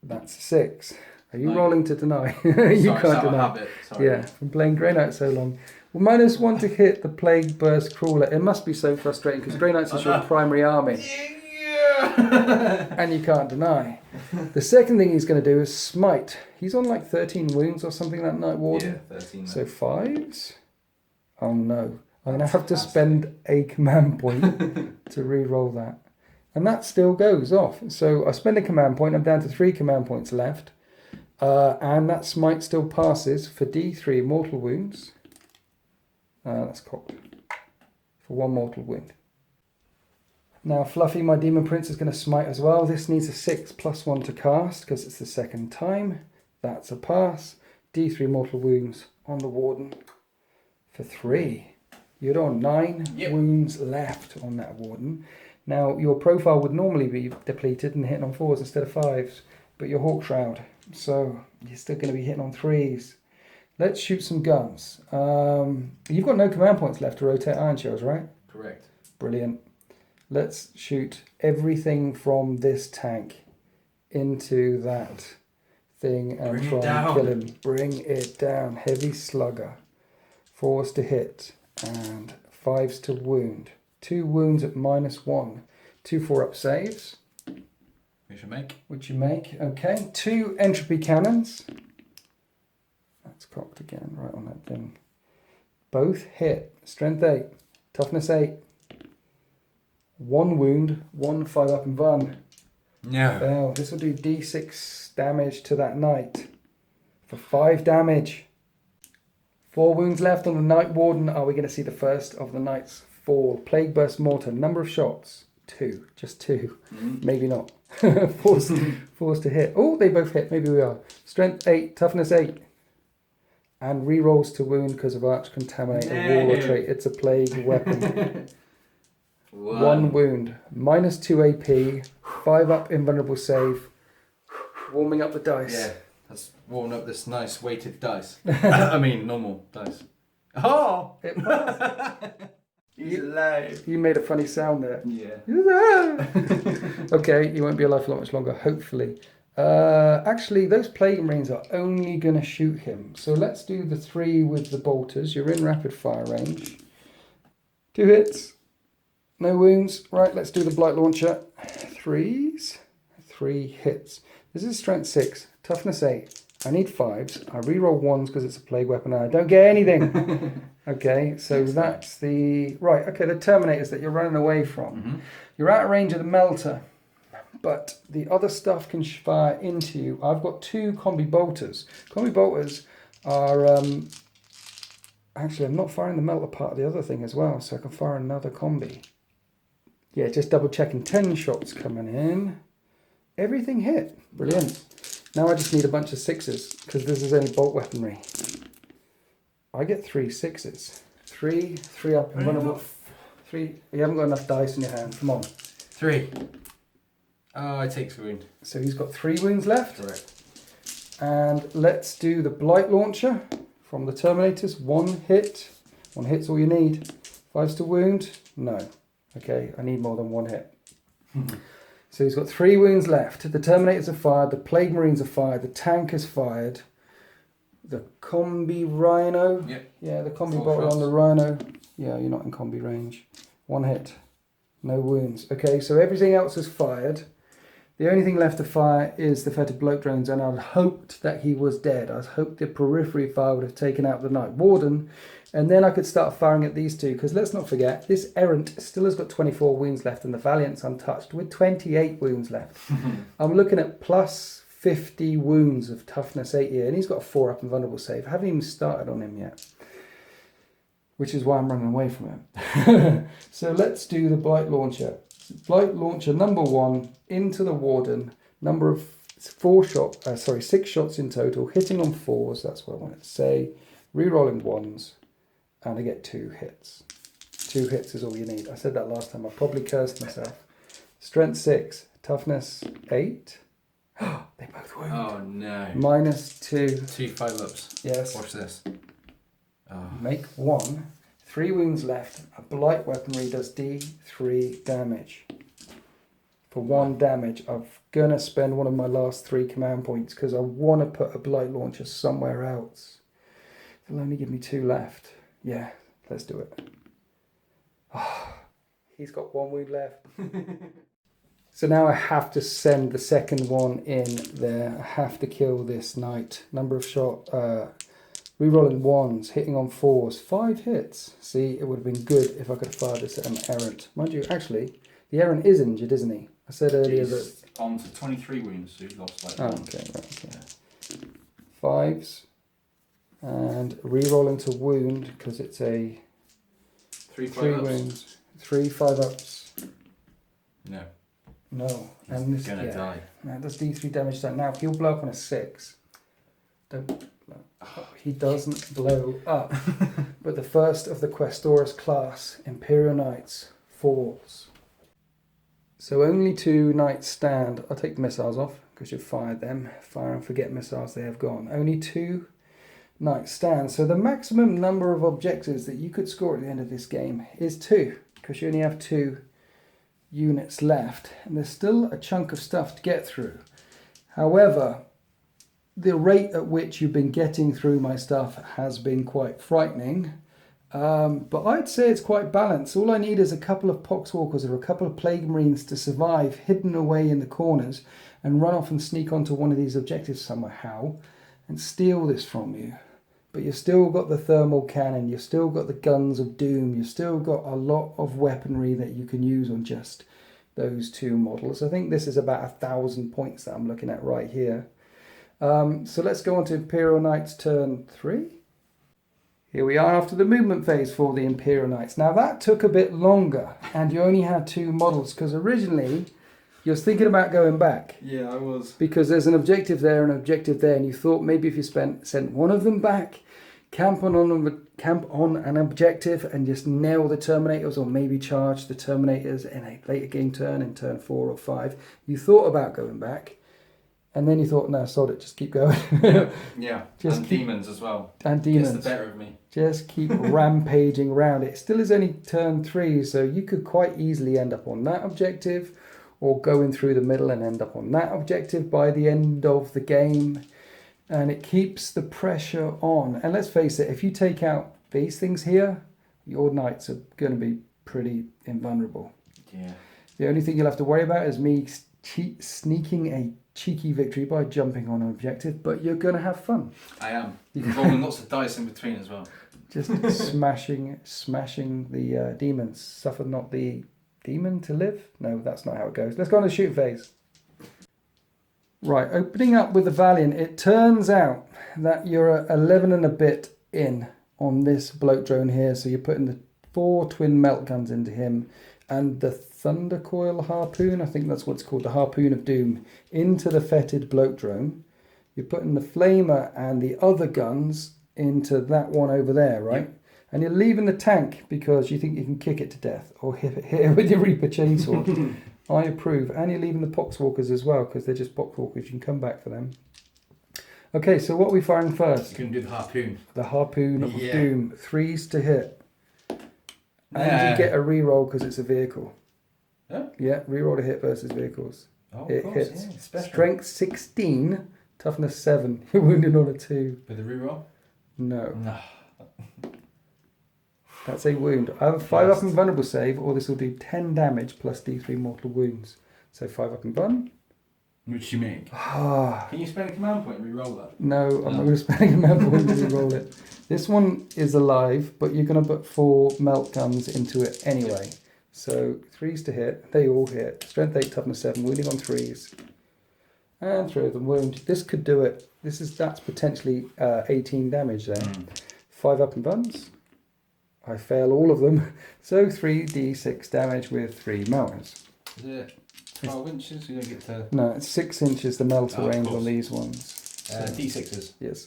That's a 6. Are you rolling to deny? You can't deny. Yeah, from playing Grey Knight so long. Well, -1 to hit the Plague Burst Crawler. It must be so frustrating because Grey Knights is your primary army. And you can't deny. The second thing he's going to do is smite. He's on like 13 wounds or something, that Night Warden. Yeah, 13. So 5s. Oh no. I'm going to have to spend a command point to re-roll that. And that still goes off. So I spend a command point. I'm down to 3 command points left. And that smite still passes for D3 mortal wounds. That's cocked. For 1 mortal wound. Now Fluffy, my Demon Prince, is going to smite as well. This needs a 6 + 1 to cast because it's the second time. That's a pass. D3 mortal wounds on the Warden for 3. You're on 9 wounds left on that Warden. Now your profile would normally be depleted and hitting on 4s instead of 5s, but you're Hawk Shroud, so you're still going to be hitting on 3s. Let's shoot some guns. You've got no command points left to rotate Iron Shells, right? Correct. Brilliant. Let's shoot everything from this tank into that thing and try and kill him. Bring it down. Heavy Slugger. 4s to hit and 5s to wound. 2 wounds at -1. 2 4-up saves. Which you make. Okay. 2 entropy cannons. That's cocked again, right on that thing. Both hit. Strength 8. Toughness 8. 1 wound. 1 5-up and Van. No. Oh, this will do D6 damage to that knight. For 5 damage. 4 wounds left on the Night Warden. Are we going to see the first of the knights fall? Plague Burst Mortar. Number of shots. 2. Just 2. Maybe not. Forced to hit. Oh, they both hit. Maybe we are. Strength 8. Toughness 8. And rerolls to wound because of Arch Contaminate, a Warlord trait. It's a plague weapon. 1 wound. -2 AP. 5-up invulnerable save. Warming up the dice. Yeah, that's warming up this nice weighted dice. I mean, normal dice. Oh! It was. He's alive. You made a funny sound there. Yeah. Okay, you won't be alive for much longer, hopefully. Actually, those Plague Marines are only going to shoot him. So let's do the 3 with the bolters. You're in rapid fire range. 2 hits. No wounds. Right, let's do the Blight Launcher. 3s. 3 hits. This is strength 6. Toughness 8. I need 5s. I reroll 1s because it's a plague weapon and I don't get anything. Okay, so that's the... Right, okay, the Terminators that you're running away from. You're out of range of the Melter, but the other stuff can fire into you. I've got 2 Combi Bolters. Combi Bolters are... Actually, I'm not firing the Melter part of the other thing as well, so I can fire another Combi. Yeah, just double checking. 10 shots coming in. Everything hit. Brilliant. Now I just need a bunch of 6s, because this is only bolt weaponry. I get 3 6s. 3 up and runnable. 3. You haven't got enough dice in your hand. Come on. 3. Oh, it takes a wound. So he's got 3 wounds left. Correct. And let's do the Blight Launcher from the Terminators. 1 hit. 1 hit's all you need. 5s to wound. No. Okay, I need more than 1 hit. So he's got 3 wounds left. The Terminators are fired. The Plague Marines are fired. The tank is fired. the combi rhino. Yep. Yeah, the combi 4 bolter shots. on the rhino. Yeah, you're not in combi range. 1 hit. No wounds. Okay, so everything else is fired. The only thing left to fire is the fetid bloke drones, and I'd hoped that he was dead. I hoped the periphery fire would have taken out the Night Warden, and then I could start firing at these two, because let's not forget, this Errant still has got 24 wounds left, and the Valiant's untouched with 28 wounds left. I'm looking at plus 50 wounds of toughness 8 here, and he's got a 4 up and vulnerable save. I haven't even started on him yet, which is why I'm running away from him. So let's do the Blight Launcher. Blight Launcher number 1 into the Warden, number of 6 shots in total, hitting on 4s, that's what I wanted to say, re-rolling 1s, and I get 2 hits. 2 hits is all you need. I said that last time, I probably cursed myself. Strength 6, toughness 8. They both wound. Oh no. Minus 2. 2 5-ups. Yes. Watch this. Oh. Make 1. 3 wounds left. A blight weaponry does D3 damage. For 1 damage, I'm going to spend one of my last 3 command points because I want to put a blight launcher somewhere else. It'll only give me 2 left. Yeah, let's do it. Oh, he's got 1 wound left. So now I have to send the second one in there. I have to kill this knight. Number of shot, re-rolling 1s, hitting on 4s. 5 hits. See, it would have been good if I could have fired this at an Errant. Mind you, actually, the Errant is injured, isn't he? I said earlier that... on to 23 wounds, so he lost like 1. Okay, right, okay. 5s. And re-rolling to wound, because it's a... 3 3 5-ups. wounds. 3 5-ups. No. No. He's And this, gonna die. Now, does D3 damage that. Now, if he'll blow up on a 6... Don't... He doesn't blow up. But the first of the Questoris class, Imperial Knights, falls. So only 2 knights stand. I'll take the missiles off because you've fired them. Fire and forget missiles, they have gone. Only 2 knights stand. So the maximum number of objectives that you could score at the end of this game is 2, because you only have 2 units left. And there's still a chunk of stuff to get through. However, the rate at which you've been getting through my stuff has been quite frightening. But I'd say it's quite balanced. All I need is a couple of Poxwalkers or a couple of Plague Marines to survive hidden away in the corners and run off and sneak onto one of these objectives somehow and steal this from you. But you've still got the thermal cannon, you've still got the guns of doom, you've still got a lot of weaponry that you can use on just those 2 models. I think this is about 1,000 points that I'm looking at right here. So let's go on to Imperial Knights turn 3. Here we are after the movement phase for the Imperial Knights. Now that took a bit longer and you only had 2 models because originally you was thinking about going back. Yeah, I was. Because there's an objective there and an objective there, and you thought maybe if you sent one of them back, camp on an objective and just nail the Terminators, or maybe charge the Terminators in a later game turn, in turn 4 or 5. You thought about going back. And then you thought, no, sod it, just keep going. Yeah, just and keep, demons as well. And demons. Gets the better of me. Just keep rampaging around. It still is only turn 3, so you could quite easily end up on that objective, or going through the middle and end up on that objective by the end of the game. And it keeps the pressure on. And let's face it, if you take out these things here, your knights are going to be pretty invulnerable. Yeah. The only thing you'll have to worry about is me sneaking a cheeky victory by jumping on an objective, but you're going to have fun. I am. Rolling lots of dice in between as well. Just smashing the demons. Suffer not the demon to live? No, that's not how it goes. Let's go on to the shooting phase. Right, opening up with the Valiant, it turns out that you're 11 and a bit in on this bloke drone here, so you're putting the 4 twin melt guns into him and the Thunder Coil Harpoon, I think that's what it's called, the Harpoon of Doom, into the fetid bloke drone. You're putting the Flamer and the other guns into that one over there, right? Yep. And you're leaving the tank because you think you can kick it to death or hit it with your Reaper chainsaw. I approve. And you're leaving the Poxwalkers as well because they're just Poxwalkers. You can come back for them. Okay, so what are we firing first? You can do the Harpoon. The Harpoon of Doom. 3s to hit. And you get a reroll because it's a vehicle. Yeah? Yeah, reroll to hit versus vehicles. Oh, it of course, hits. yeah, Strength 16 Toughness 7. You're wounded on a 2. With a reroll? No. No. That's a wound. I have a 5 up and vulnerable save, or this will do 10 damage plus D3 mortal wounds. So 5 up and vun. Which you make. Ah. Can you spend a command point and reroll that? No, I'm not going to spend a command point to reroll it. This one is alive, but you're going to put 4 melt guns into it anyway. So 3s to hit. They all hit. Strength 8, toughness 7, wounding on 3s. And 3 of them wound. This could do it. That's potentially 18 damage there. 5 up and buns. I fail all of them. So 3d6 damage with 3 melters. Is it 12 inches? You don't get to... No, it's 6 inches the melter range on these ones. So. D6s. Yes.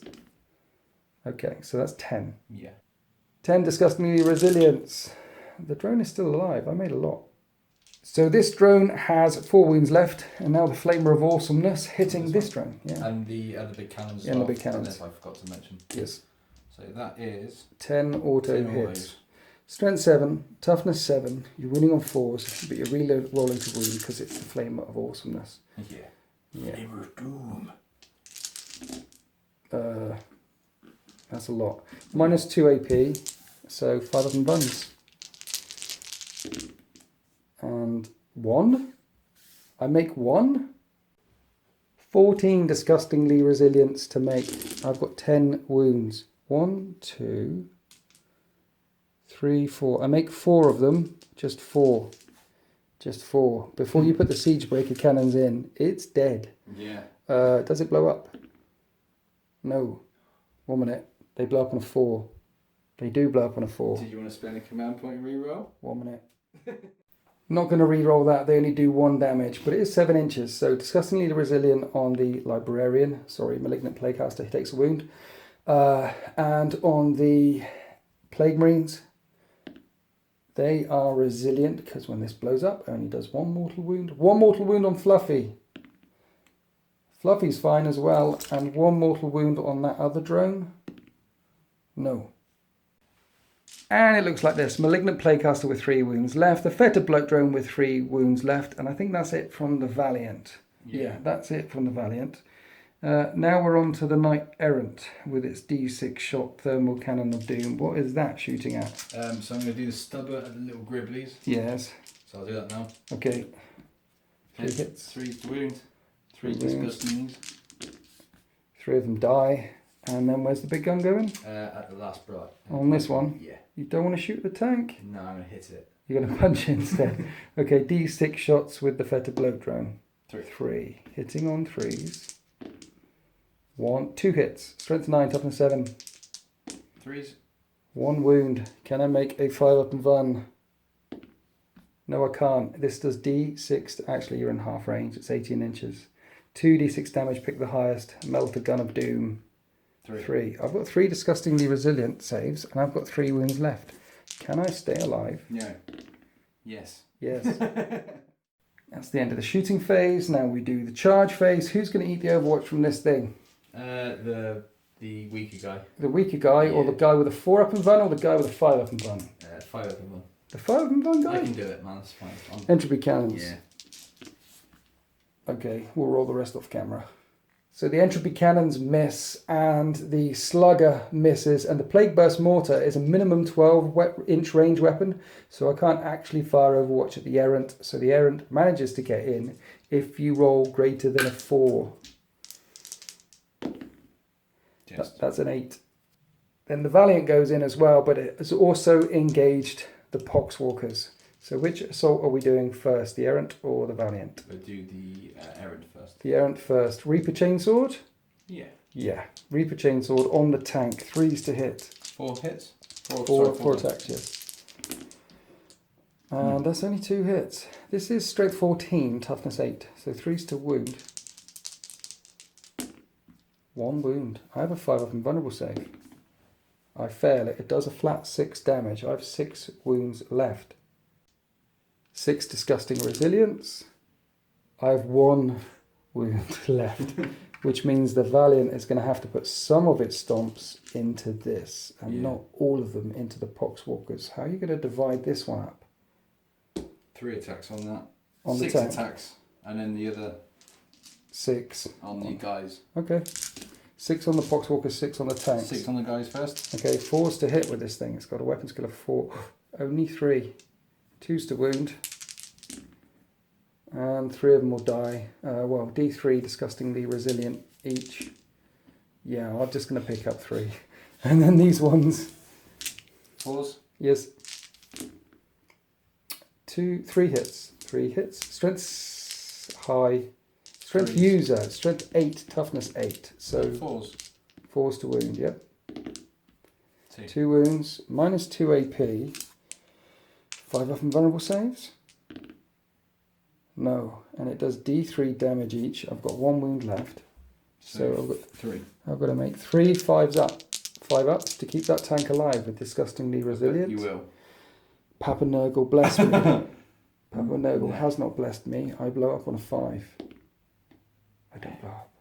Okay, so that's 10. Yeah. 10 disgustingly resilience. The drone is still alive. I made a lot. So this drone has 4 wounds left, and now the Flamer of Awesomeness hitting this drone. Yeah. And the other big cannons. Yeah, and the big cannons. Unless I forgot to mention. Yes. So that is 10 auto 10 hits. autos. Strength 7, toughness 7. You're winning on 4s, but you're re-rolling to wound because it's the Flamer of Awesomeness. Yeah. Yeah. Flamer of Doom. That's a lot. Minus 2 AP, so 5 of them buns. And 1. I make 1. 14 disgustingly resilience to make. I've got 10 wounds. 1, 2, 3, 4. I make 4 of them. Just 4. Just 4. Before you put the siege breaker cannons in, it's dead. Yeah. Does it blow up? No. 1 minute. They blow up on a 4. They do blow up on a 4. Did you want to spend a command point and reroll? 1 minute. Not going to re-roll that. They only do 1 damage, but it is 7 inches. So disgustingly resilient on the librarian. Sorry, malignant playcaster. He takes a wound. And on the plague marines, they are resilient because when this blows up, it only does 1 mortal wound. 1 mortal wound on Fluffy. Fluffy's fine as well, and 1 mortal wound on that other drone. No. And it looks like this. Malignant Playcaster with 3 wounds left. The Fetid Bloat Drone with 3 wounds left. And I think that's it from the Valiant. Yeah, that's it from the Valiant. Now we're on to the Knight Errant with its D6 shot thermal cannon of doom. What is that shooting at? So I'm going to do the stubber and the little gribblies. Yes. So I'll do that now. Okay. 3 hits. 3 to wound. 3 wounds. disgusting. 3 of them die. And then where's the big gun going? At the last bright. On this one? Yeah. You don't want to shoot the tank? No, I'm going to hit it. You're going to punch it instead. Okay, D6 shots with the Fetid Bloat Drone. 3. 3. Hitting on 3s. 2 hits. Strength 9, toughness 7. 3s. 1 wound. Can I make a 5 up and run? No, I can't. This does D6. Actually, you're in half range. It's 18 inches. 2d6 damage. Pick the highest. Melt a gun of doom. 3. I've got 3 disgustingly resilient saves, and I've got 3 wounds left. Can I stay alive? No. Yes. Yes. That's the end of the shooting phase. Now we do the charge phase. Who's going to eat the Overwatch from this thing? The weaker guy. The weaker guy, or the guy with a 4 up and run, or the guy with a 5 up and run? 5 up and 1. The 5 up and run guy? I can do it, man. That's fine. Entropy cannons. Yeah. Okay, we'll roll the rest off camera. So the entropy cannons miss, and the slugger misses, and the plague burst mortar is a minimum 12-inch range weapon, so I can't actually fire Overwatch at the errant. So the errant manages to get in if you roll greater than a 4. That's an 8. Then the Valiant goes in as well, but it has also engaged the Poxwalkers. So which assault are we doing first, the Errant or the Valiant? We'll do the Errant first. The Errant first. Reaper Chainsword? Yeah. Yeah. Reaper Chainsword on the tank. 3s to hit. 4 hits? 4 attacks, yes. And that's only 2 hits. This is strength 14, toughness 8. So 3s to wound. 1 wound. I have a 5 up and vulnerable save. I fail it. It does a flat 6 damage. I have 6 wounds left. 6 disgusting resilience. I have 1 wound left, which means the Valiant is going to have to put some of its stomps into this, and not all of them into the Poxwalkers. How are you going to divide this one up? 3 attacks on that. On 6 the tank. attacks, and then the other 6. On the guys. Okay. 6 on the Poxwalker, 6 on the tanks. 6 on the guys first. Okay, 4's to hit with this thing. It's got a weapon skill of 4. Only 3. 2's to wound. And 3 of them will die. Well, D3, disgustingly resilient each. Yeah, I'm just going to pick up 3. And then these ones. 4s? Yes. 3 hits. 3 hits. Strength high. Strength 3s. user. Strength 8. Toughness 8. So 4s. 4's to wound, yep. 2. 2 wounds. Minus 2 AP. 5 up and vulnerable saves? No. And it does D3 damage each. I've got 1 wound left. So I've got 3. I've got to make 3 5s up. 5 ups to keep that tank alive with disgustingly resilient. You will. Papa Nurgle bless me. Papa Nurgle has not blessed me. I blow up on a 5. I don't blow up.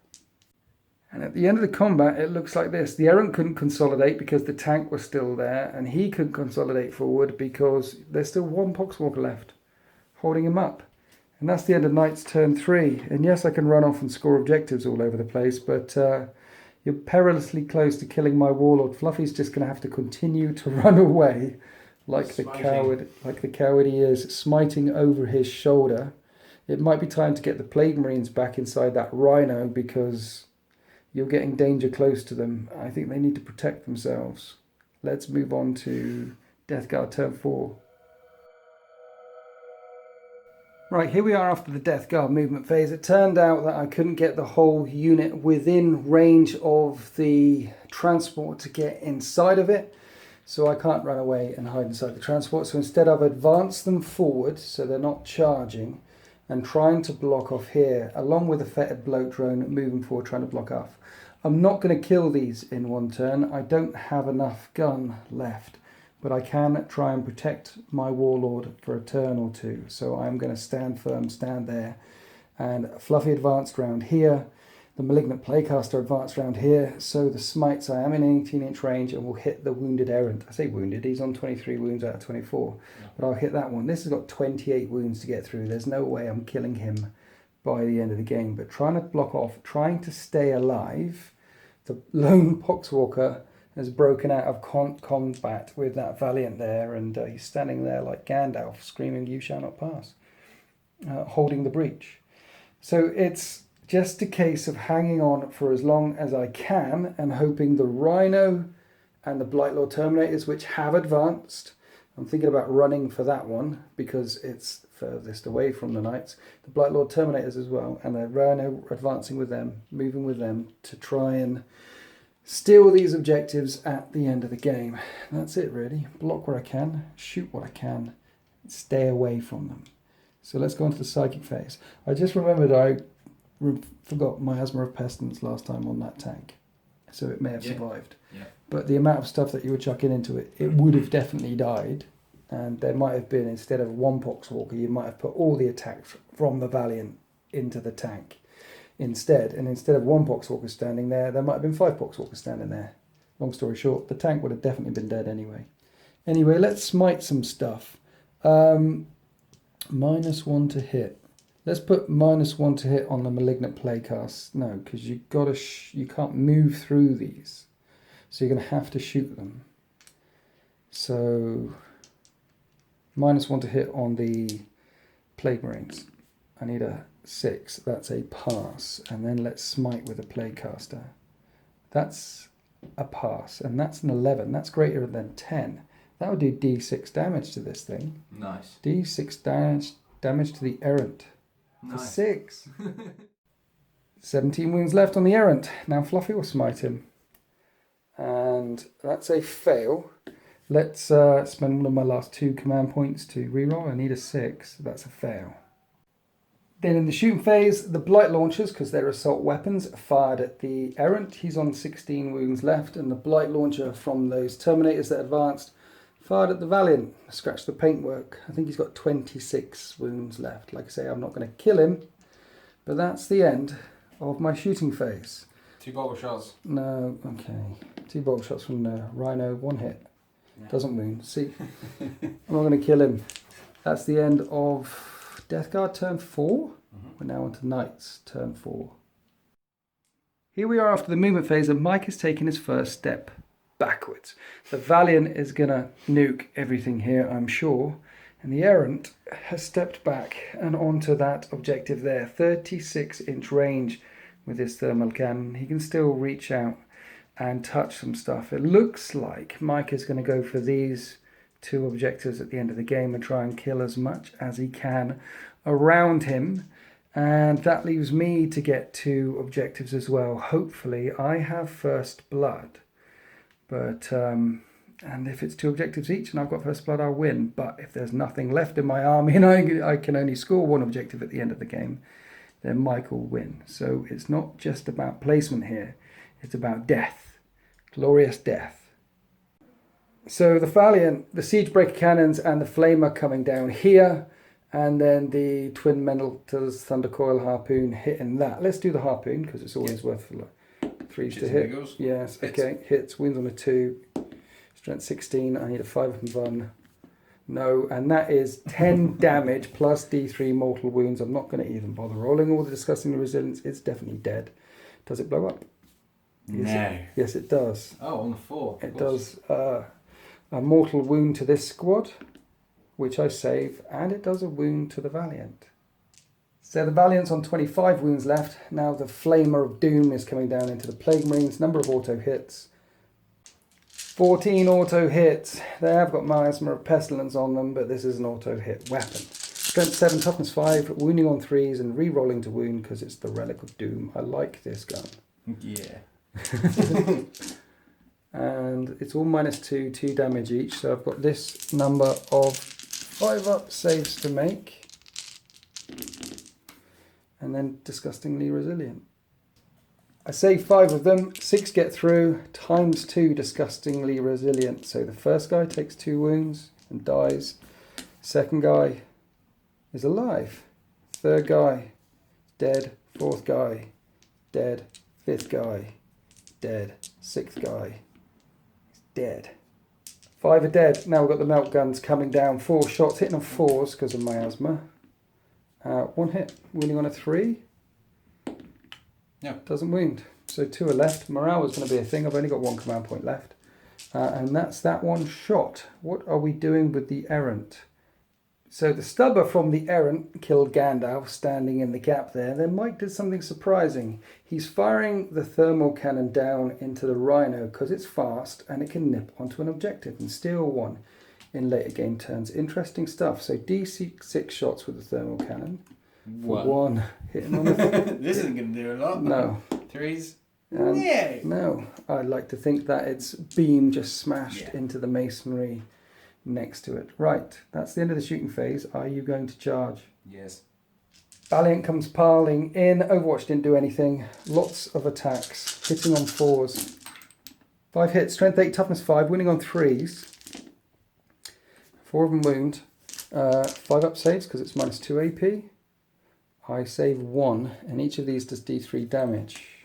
And at the end of the combat, it looks like this. The Errant couldn't consolidate because the tank was still there, and he couldn't consolidate forward because there's still 1 Poxwalker left, holding him up. And that's the end of Knight's turn 3. And yes, I can run off and score objectives all over the place, but you're perilously close to killing my Warlord. Fluffy's just going to have to continue to run away like the coward he is, smiting over his shoulder. It might be time to get the Plague Marines back inside that Rhino because you're getting danger close to them. I think they need to protect themselves. Let's move on to Death Guard turn 4. Right, here we are after the Death Guard movement phase. It turned out that I couldn't get the whole unit within range of the transport to get inside of it. So I can't run away and hide inside the transport. So instead I've advanced them forward so they're not charging and trying to block off here, along with a fetid bloat drone moving forward trying to block off. I'm not going to kill these in one turn. I don't have enough gun left. But I can try and protect my Warlord for a turn or 2. So I'm going to stand firm, stand there. And Fluffy advanced round here. The Malignant Playcaster advanced round here. So the smites, I am in 18-inch range and will hit the Wounded Errant. I say wounded, he's on 23 wounds out of 24. Yeah. But I'll hit that one. This has got 28 wounds to get through. There's no way I'm killing him by the end of the game. But trying to block off, trying to stay alive. The lone Poxwalker has broken out of combat with that Valiant there, and he's standing there like Gandalf, screaming, "You shall not pass," holding the breach. So it's just a case of hanging on for as long as I can and hoping the Rhino and the Blightlord Terminators, which have advanced, I'm thinking about running for that one because it's furthest away from the Knights, the Blightlord Terminators as well, and the Rhino advancing with them, moving with them to try and steal these objectives at the end of the game. That's it really. Block where I can, shoot what I can, stay away from them. So let's go on to the psychic phase. I just remembered I forgot Miasma of Pestilence last time on that tank. So it may have survived. Yeah. But the amount of stuff that you were chucking into it, it would have definitely died. And there might have been, instead of 1 Poxwalker, you might have put all the attacks from the Valiant into the tank instead, and instead of 1 Poxwalker standing there, there might have been 5 Poxwalkers standing there. Long story short, the tank would have definitely been dead anyway. Anyway, let's smite some stuff. -1 to hit. Let's put -1 to hit on the Malignant Playcast. No, because you can't move through these, so you're going to have to shoot them. So -1 to hit on the Plague Marines. I need a 6, that's a pass, and then let's smite with a Playcaster. That's a pass, and that's an 11. That's greater than 10. That would do D6 damage to this thing. Nice. D6 damage to the Errant. For 6. 17 wounds left on the Errant. Now Fluffy will smite him. And that's a fail. Let's spend one of my last 2 command points to reroll. I need a 6. That's a fail. Then in the shooting phase, the Blight Launchers, because they're assault weapons, fired at the Errant. He's on 16 wounds left, and the Blight Launcher from those Terminators that advanced fired at the Valiant. Scratched the paintwork. I think he's got 26 wounds left. Like I say, I'm not going to kill him, but that's the end of my shooting phase. 2 bottle shots. No, okay. 2 bottle shots from the Rhino, 1 hit. Yeah. Doesn't wound. See, I'm not going to kill him. That's the end of Death Guard turn 4. We're now on to Knights turn 4. Here we are after the movement phase, and Mike has taken his first step backwards. The Valiant is going to nuke everything here, I'm sure. And the Errant has stepped back and onto that objective there. 36-inch range with his thermal cannon. He can still reach out and touch some stuff. It looks like Mike is going to go for these two objectives at the end of the game and try and kill as much as he can around him. And that leaves me to get two objectives as well. Hopefully I have first blood. But and if it's two objectives each and I've got first blood, I'll win. But if there's nothing left in my army and I can only score one objective at the end of the game, then Mike will win. So it's not just about placement here. It's about death. Glorious death. So the Valiant, the Siege Breaker cannons and the Flamer coming down here. And then the Twin Mental's Thunder Coil Harpoon hitting that. Let's do the Harpoon because it's always worth threes to hit. Yes, hits. Okay. Hits, wins on a 2. Strength 16. I need a 5 up and run. No, and that is 10 damage plus D3 mortal wounds. I'm not going to even bother rolling all the disgusting resilience. It's definitely dead. Does it blow up? No. Yes, it does. Oh, on the 4. It does a mortal wound to this squad, which I save, and it does a wound to the Valiant. So the Valiant's on 25 wounds left. Now the Flamer of Doom is coming down into the Plague Marines. Number of auto hits. 14 auto hits. They have got Miasma of Pestilence on them, but this is an auto hit weapon. Strength 7, toughness 5, wounding on 3s, and re-rolling to wound because it's the Relic of Doom. I like this gun. Yeah. And it's all -2, 2 damage each. So I've got this number of 5 up saves to make. And then disgustingly resilient. I save 5 of them, 6 get through, times 2 disgustingly resilient. So the first guy takes 2 wounds and dies. Second guy is alive. Third guy, dead. Fourth guy, dead. Fifth guy, dead. Sixth guy, dead. 5 are dead. Now we've got the melt guns coming down. 4 shots, hitting on 4s because of miasma. 1 hit, wounding on a 3. Yeah. Doesn't wound. So 2 are left. Morale is going to be a thing. I've only got 1 command point left. And that's that 1 shot. What are we doing with the Errant? So the stubber from the Errant killed Gandalf standing in the gap there. Then Mike did something surprising. He's firing the thermal cannon down into the Rhino because it's fast and it can nip onto an objective and steal 1 in later game turns. Interesting stuff. So D6 shots with the thermal cannon. 1 hitting on the This isn't going to do a lot. No. 3s. Yeah. No. I'd like to think that its beam just smashed into the masonry next to it. Right. That's the end of the shooting phase. Are you going to charge? Yes. Valiant comes piling in. Overwatch didn't do anything. Lots of attacks. Hitting on 4s. 5 hits. Strength 8, toughness 5. Winning on 3s. 4 of them wound. 5 up saves because it's -2 AP. I save 1, and each of these does D3 damage.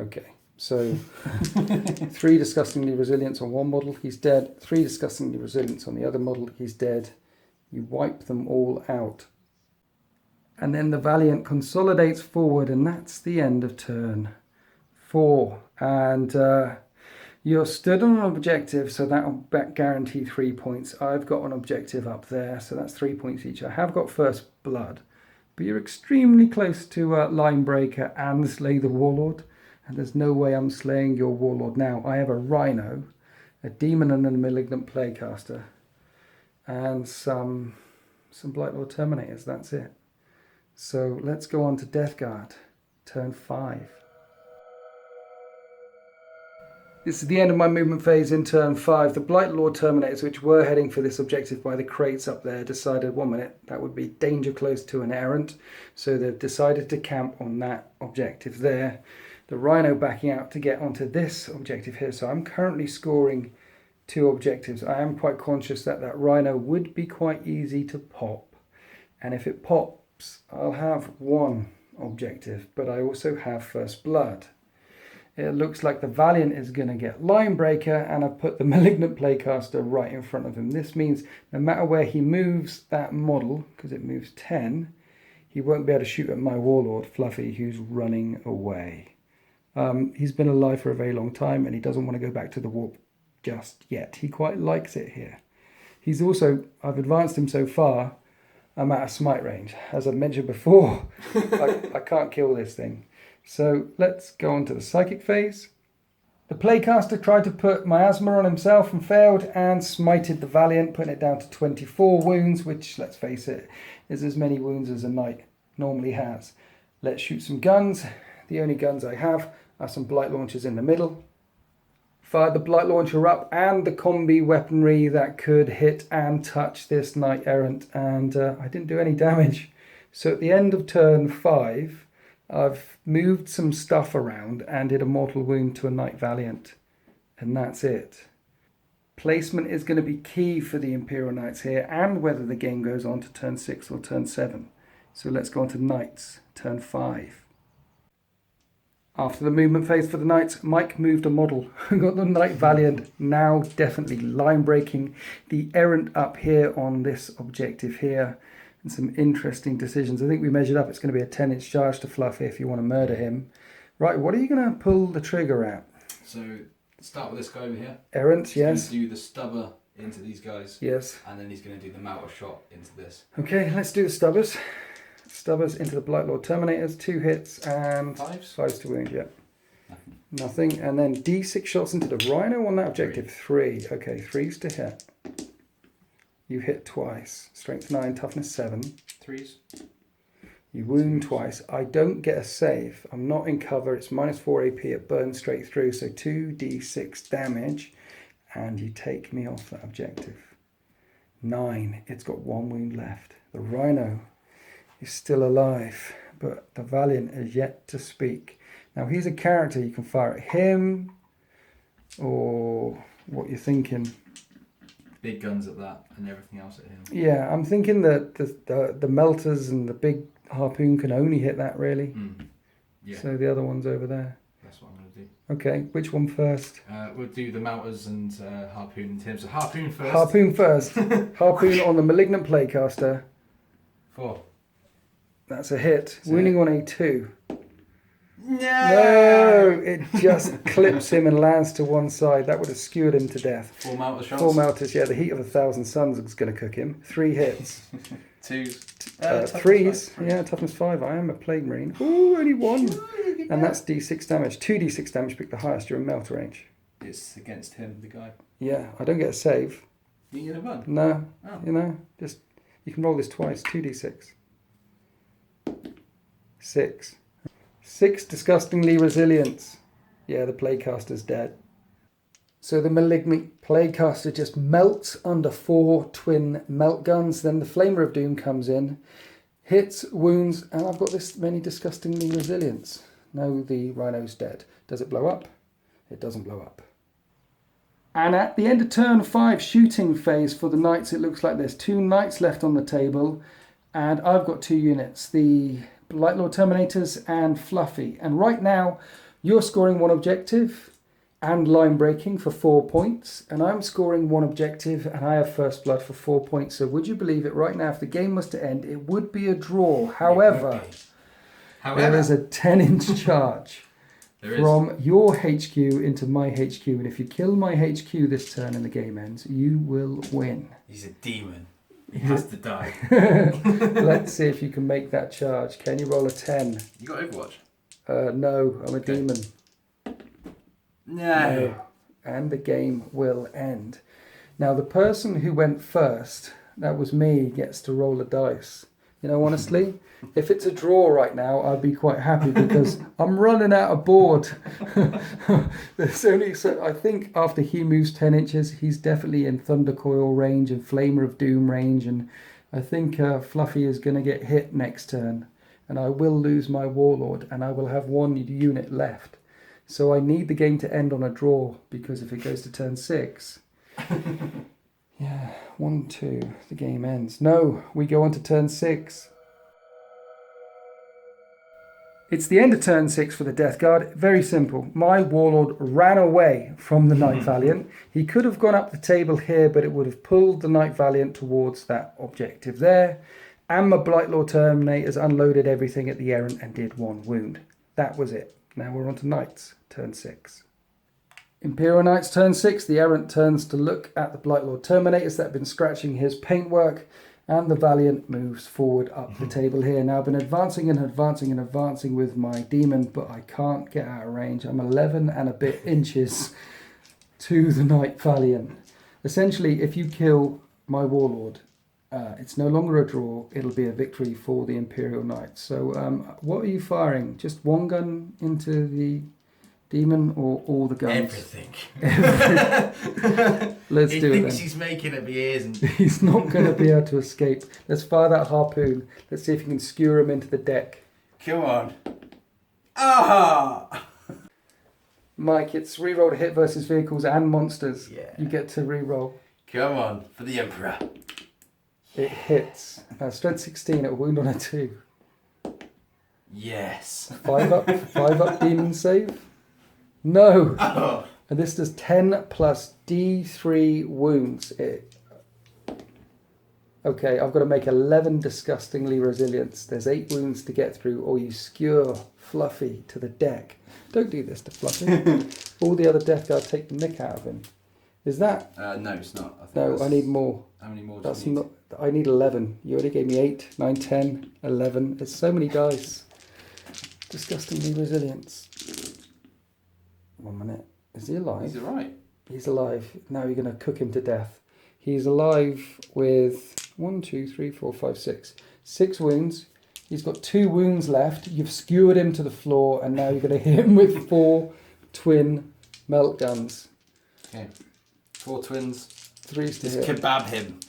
Okay, so 3 disgustingly resilience on 1 model, he's dead. 3 disgustingly resilience on the other model, he's dead. You wipe them all out. And then the Valiant consolidates forward, and that's the end of turn 4. And you're stood on an objective, so that'll guarantee 3 points. I've got an objective up there, so that's 3 points each. I have got first blood, but you're extremely close to Line Breaker and Slay the Warlord, and there's no way I'm slaying your Warlord now. I have a Rhino, a Demon and a Malignant Playcaster, and some Blightlord Terminators, that's it. So let's go on to Death Guard, turn 5. This is the end of my movement phase in turn 5. The Blightlord Terminators, which were heading for this objective by the crates up there, decided 1 minute that would be danger close to an Errant. So they've decided to camp on that objective there. The Rhino backing out to get onto this objective here. So I'm currently scoring 2 objectives. I am quite conscious that that Rhino would be quite easy to pop. And if it pops, I'll have 1 objective. But I also have first blood. It looks like the Valiant is going to get Line Breaker, and I've put the Malignant Playcaster right in front of him. This means no matter where he moves that model, because it moves 10, he won't be able to shoot at my warlord, Fluffy, who's running away. He's been alive for a very long time and he doesn't want to go back to the warp just yet. He quite likes it here. He's also, I've advanced him so far, I'm out of smite range. As I've mentioned before, I can't kill this thing. So let's go on to the psychic phase. The Playcaster tried to put miasma on himself and failed, and smited the Valiant, putting it down to 24 wounds, which, let's face it, is as many wounds as a knight normally has. Let's shoot some guns. The only guns I have are some blight launchers in the middle. Fired the blight launcher up and the combi weaponry that could hit and touch this knight errant, and I didn't do any damage. So at the end of turn 5, I've moved some stuff around and did a mortal wound to a Knight Valiant. And that's it. Placement is going to be key for the Imperial Knights here, and whether the game goes on to turn 6 or turn 7. So let's go on to Knights, turn 5. After the movement phase for the Knights, Mike moved a model. Got the Knight Valiant, now definitely line breaking the errant up here on this objective here. And some interesting decisions. I think we measured up, it's going to be a 10-inch charge to Fluffy if you want to murder him. Right, what are you going to pull the trigger at? So, start with this guy over here. Errant, He's yes. going to do the stubber into these guys. Yes. And then he's going to do the melter shot into this. Okay, let's do the stubbers. Stubbers into the Blight Lord Terminators, 2 hits and 5s to wound, yeah. Nothing. And then D6 shots into the Rhino on that objective. 3. Okay, 3s to hit. You hit twice. Strength 9, toughness 7. 3s. You wound twice. I don't get a save. I'm not in cover. It's minus 4 AP. It burns straight through. So 2d6 damage. And you take me off that objective. 9. It's got 1 wound left. The Rhino is still alive. But the Valiant is yet to speak. Now he's a character. You can fire at him. Or what you're thinking. Big guns at that and everything else at him. Yeah, I'm thinking that the melters and the big harpoon can only hit that really. Yeah. So the other one's over there. That's what I'm going to do. Okay, which one first? We'll do the melters and harpoon in terms of harpoon first. Harpoon first. Harpoon on the Malignant Playcaster. 4. That's a hit. That's Wounding it. on A2. No! It just clips him and lands to one side. That would have skewered him to death. 4 melter shots. 4 melters, yeah. The heat of 1,000 suns is going to cook him. 3 hits. 2s. 3s. Yeah, toughness 5. I am a Plague Marine. Ooh, only 1. And that's D6 damage. 2d6 damage, pick the highest. You're in melt range. It's against him, the guy. Yeah, I don't get a save. You get a bug? No, Oh. you know, just, you can roll this twice. 2d6. 6. 6 disgustingly resilience. Yeah, the Playcaster's dead. So the Malignant Playcaster just melts under 4 twin melt guns. Then the Flamer of Doom comes in, hits, wounds, and I've got this many disgustingly resilience. No, the Rhino's dead. Does it blow up? It doesn't blow up. And at the end of turn 5 shooting phase for the Knights, it looks like there's 2 Knights left on the table. And I've got 2 units. The Blight Lord Terminators and Fluffy. And right now, you're scoring 1 objective and line breaking for 4 points. And I'm scoring 1 objective and I have First Blood for 4 points. So would you believe it, right now, if the game was to end, it would be a draw. However, there is a 10-inch charge from your HQ into my HQ. And if you kill my HQ this turn and the game ends, you will win. He's a demon. He has to die. Let's see if you can make that charge. Can you roll a 10? You got Overwatch? No, I'm a demon. No. And the game will end. Now, the person who went first, that was me, gets to roll a dice. You know, honestly, if it's a draw right now, I'd be quite happy because I'm running out of board. There's only, so I think after he moves 10 inches, he's definitely in Thunder Coil range and Flamer of Doom range. And I think Fluffy is going to get hit next turn. And I will lose my Warlord and I will have 1 unit left. So I need the game to end on a draw because if it goes to turn 6... Yeah, 1, 2, the game ends. No, we go on to turn 6. It's the end of turn 6 for the Death Guard. Very simple. My Warlord ran away from the Knight Valiant. He could have gone up the table here, but it would have pulled the Knight Valiant towards that objective there. And my Blightlord Terminators unloaded everything at the errant and did 1 wound. That was it. Now we're on to Knights, turn 6. Imperial Knights, turn 6. The errant turns to look at the Blightlord Terminators that have been scratching his paintwork. And the Valiant moves forward up the table here. Now I've been advancing and advancing and advancing with my demon, but I can't get out of range. I'm 11 and a bit inches to the Knight Valiant. Essentially, if you kill my Warlord, it's no longer a draw. It'll be a victory for the Imperial Knights. So what are you firing? Just 1 gun into the demon or all the guns? Everything. Let's he do it thinks then. he's making it, but he isn't. He's not going to be able to escape. Let's fire that harpoon. Let's see if you can skewer him into the deck. Come on. Ah! Mike, it's reroll to hit versus vehicles and monsters. Yeah. You get to reroll. Come on, for the Emperor. It hits. Strength 16 at a wound on a 2. Yes. 5 up demon save. No. Oh. And this does 10 plus D3 wounds. Okay, I've got to make 11 disgustingly resilience. There's 8 wounds to get through, or you skewer Fluffy to the deck. Don't do this to Fluffy. All the other death guard take the nick out of him. Is that? No, it's not. I think No, I that's- need more. How many more do That's you need? not. I need 11. You already gave me 8, 9, 10, 11. It's so many dice. Disgustingly resilience. 1 minute. Is he alive? He's alright. He's alive. Now you're going to cook him to death. He's alive with 1, 2, 3, 4, 5, 6. 6 wounds. He's got 2 wounds left. You've skewered him to the floor, and now you're going to hit him with 4 twin melt guns. Okay. 4 twins. 3's to Just hit. kebab him.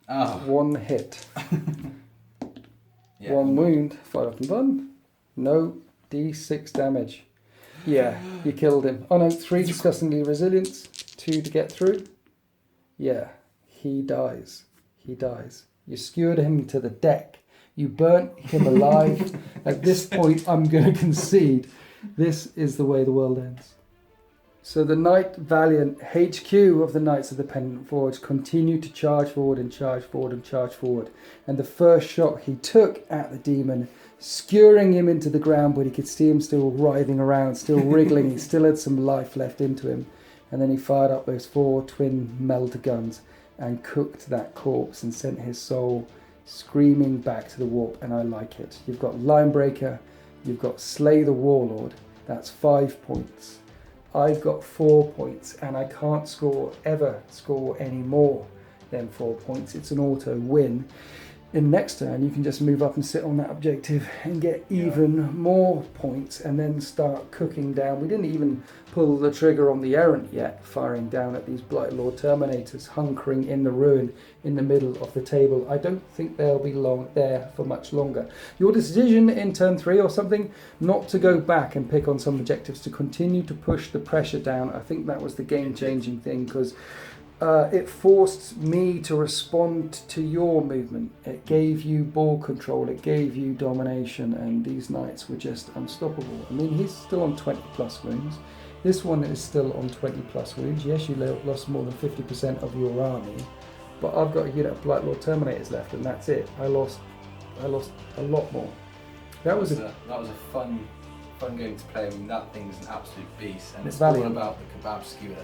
Oh. 1 hit. Yeah. 1 wound. 5 up and done. No. D6 damage. Yeah, you killed him. Oh no, 3 disgustingly resilience. 2 to get through. Yeah, he dies. He dies. You skewered him to the deck. You burnt him alive. At this point, I'm going to concede. This is the way the world ends. So the Knight Valiant HQ of the Knights of the Penitent Forge continued to charge forward and charge forward and charge forward. And the first shot he took at the demon, skewering him into the ground, but he could see him still writhing around, still wriggling. He still had some life left into him. And then he fired up those 4 twin melter guns and cooked that corpse and sent his soul screaming back to the warp. And I like it. You've got Linebreaker, you've got Slay the Warlord. That's 5 points. I've got 4 points, and I can't ever score any more than 4 points. It's an auto win. In next turn, you can just move up and sit on that objective and get even more points, and then start cooking down. We didn't even pull the trigger on the errant yet, firing down at these Blightlord Terminators hunkering in the ruin in the middle of the table. I don't think they'll be there for much longer. Your decision in turn 3 or something, not to go back and pick on some objectives, to continue to push the pressure down. I think that was the game-changing thing, because it forced me to respond to your movement. It gave you ball control, it gave you domination, and these knights were just unstoppable. I mean, he's still on 20 plus wounds. This one is still on 20 plus wounds. Yes, you lost more than 50% of your army, but I've got a unit of Blightlord Terminators left, and that's it. I lost a lot more. That was a fun game to play. I mean, that thing's an absolute beast, and it's Valiant. all about the kebab skewer.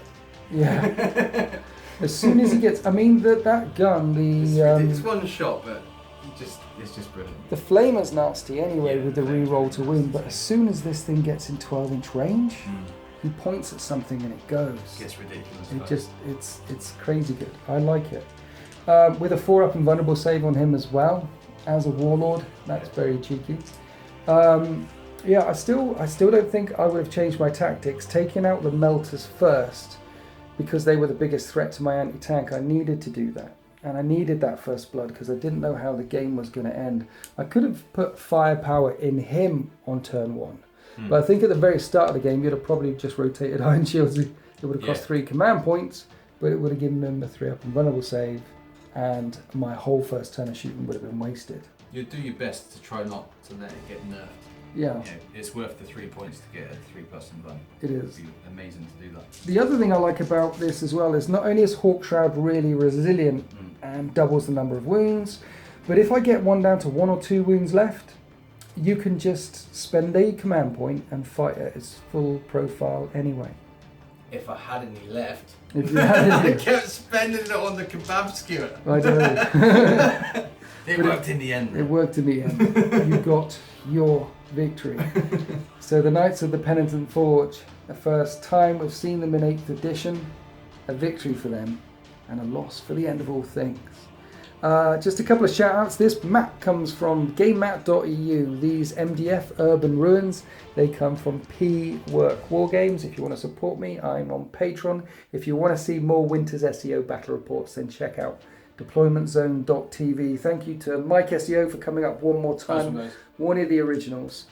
Yeah. As soon as he gets, I mean, that gun, It's one shot, but it's just brilliant. the flamer's nasty anyway, Yeah, with the reroll to win. But as soon as this thing gets in 12-inch range, Mm. he points at something and it goes. It gets ridiculous. It fun. just, it's crazy good. I like it. With a 4-up invulnerable save on him as well, as a warlord, that's very cheeky. Yeah, I still don't think I would have changed my tactics. Taking out the melters first, because they were the biggest threat to my anti-tank. I needed to do that, and I needed that first blood because I didn't know how the game was going to end. I could have put firepower in him on turn 1, but I think at the very start of the game, you'd have probably just rotated Iron Shields. It would have cost 3 command points, but it would have given them a 3-up invulnerable save, and my whole first turn of shooting would have been wasted. You do your best to try not to let it get nerfed. Yeah, You know, it's worth the 3 points to get a 3+ and run. it It'd is. be amazing to do that. The other thing I like about this as well is not only is Hawk Shroud really resilient and doubles the number of wounds, But if I get one down to 1 or 2 wounds left, you can just spend a command point and fight at its full profile anyway. If I had any left, If you had I it, kept spending it on the kebab skewer. I don't know. It But worked in the end. It worked in the end. You got your victory. So the Knights of the Penitent Forge, the first time we've seen them in 8th edition, a victory for them and a loss for the end of all things. Just a couple of shout outs. This map comes from GameMap.eu. These MDF Urban Ruins, they come from P Work Wargames. If you want to support me, I'm on Patreon. If you want to see more Winter's SEO battle reports, then check out deploymentzone.tv. Thank you to Mike SEO for coming up one more time. Awesome, guys. One of the originals.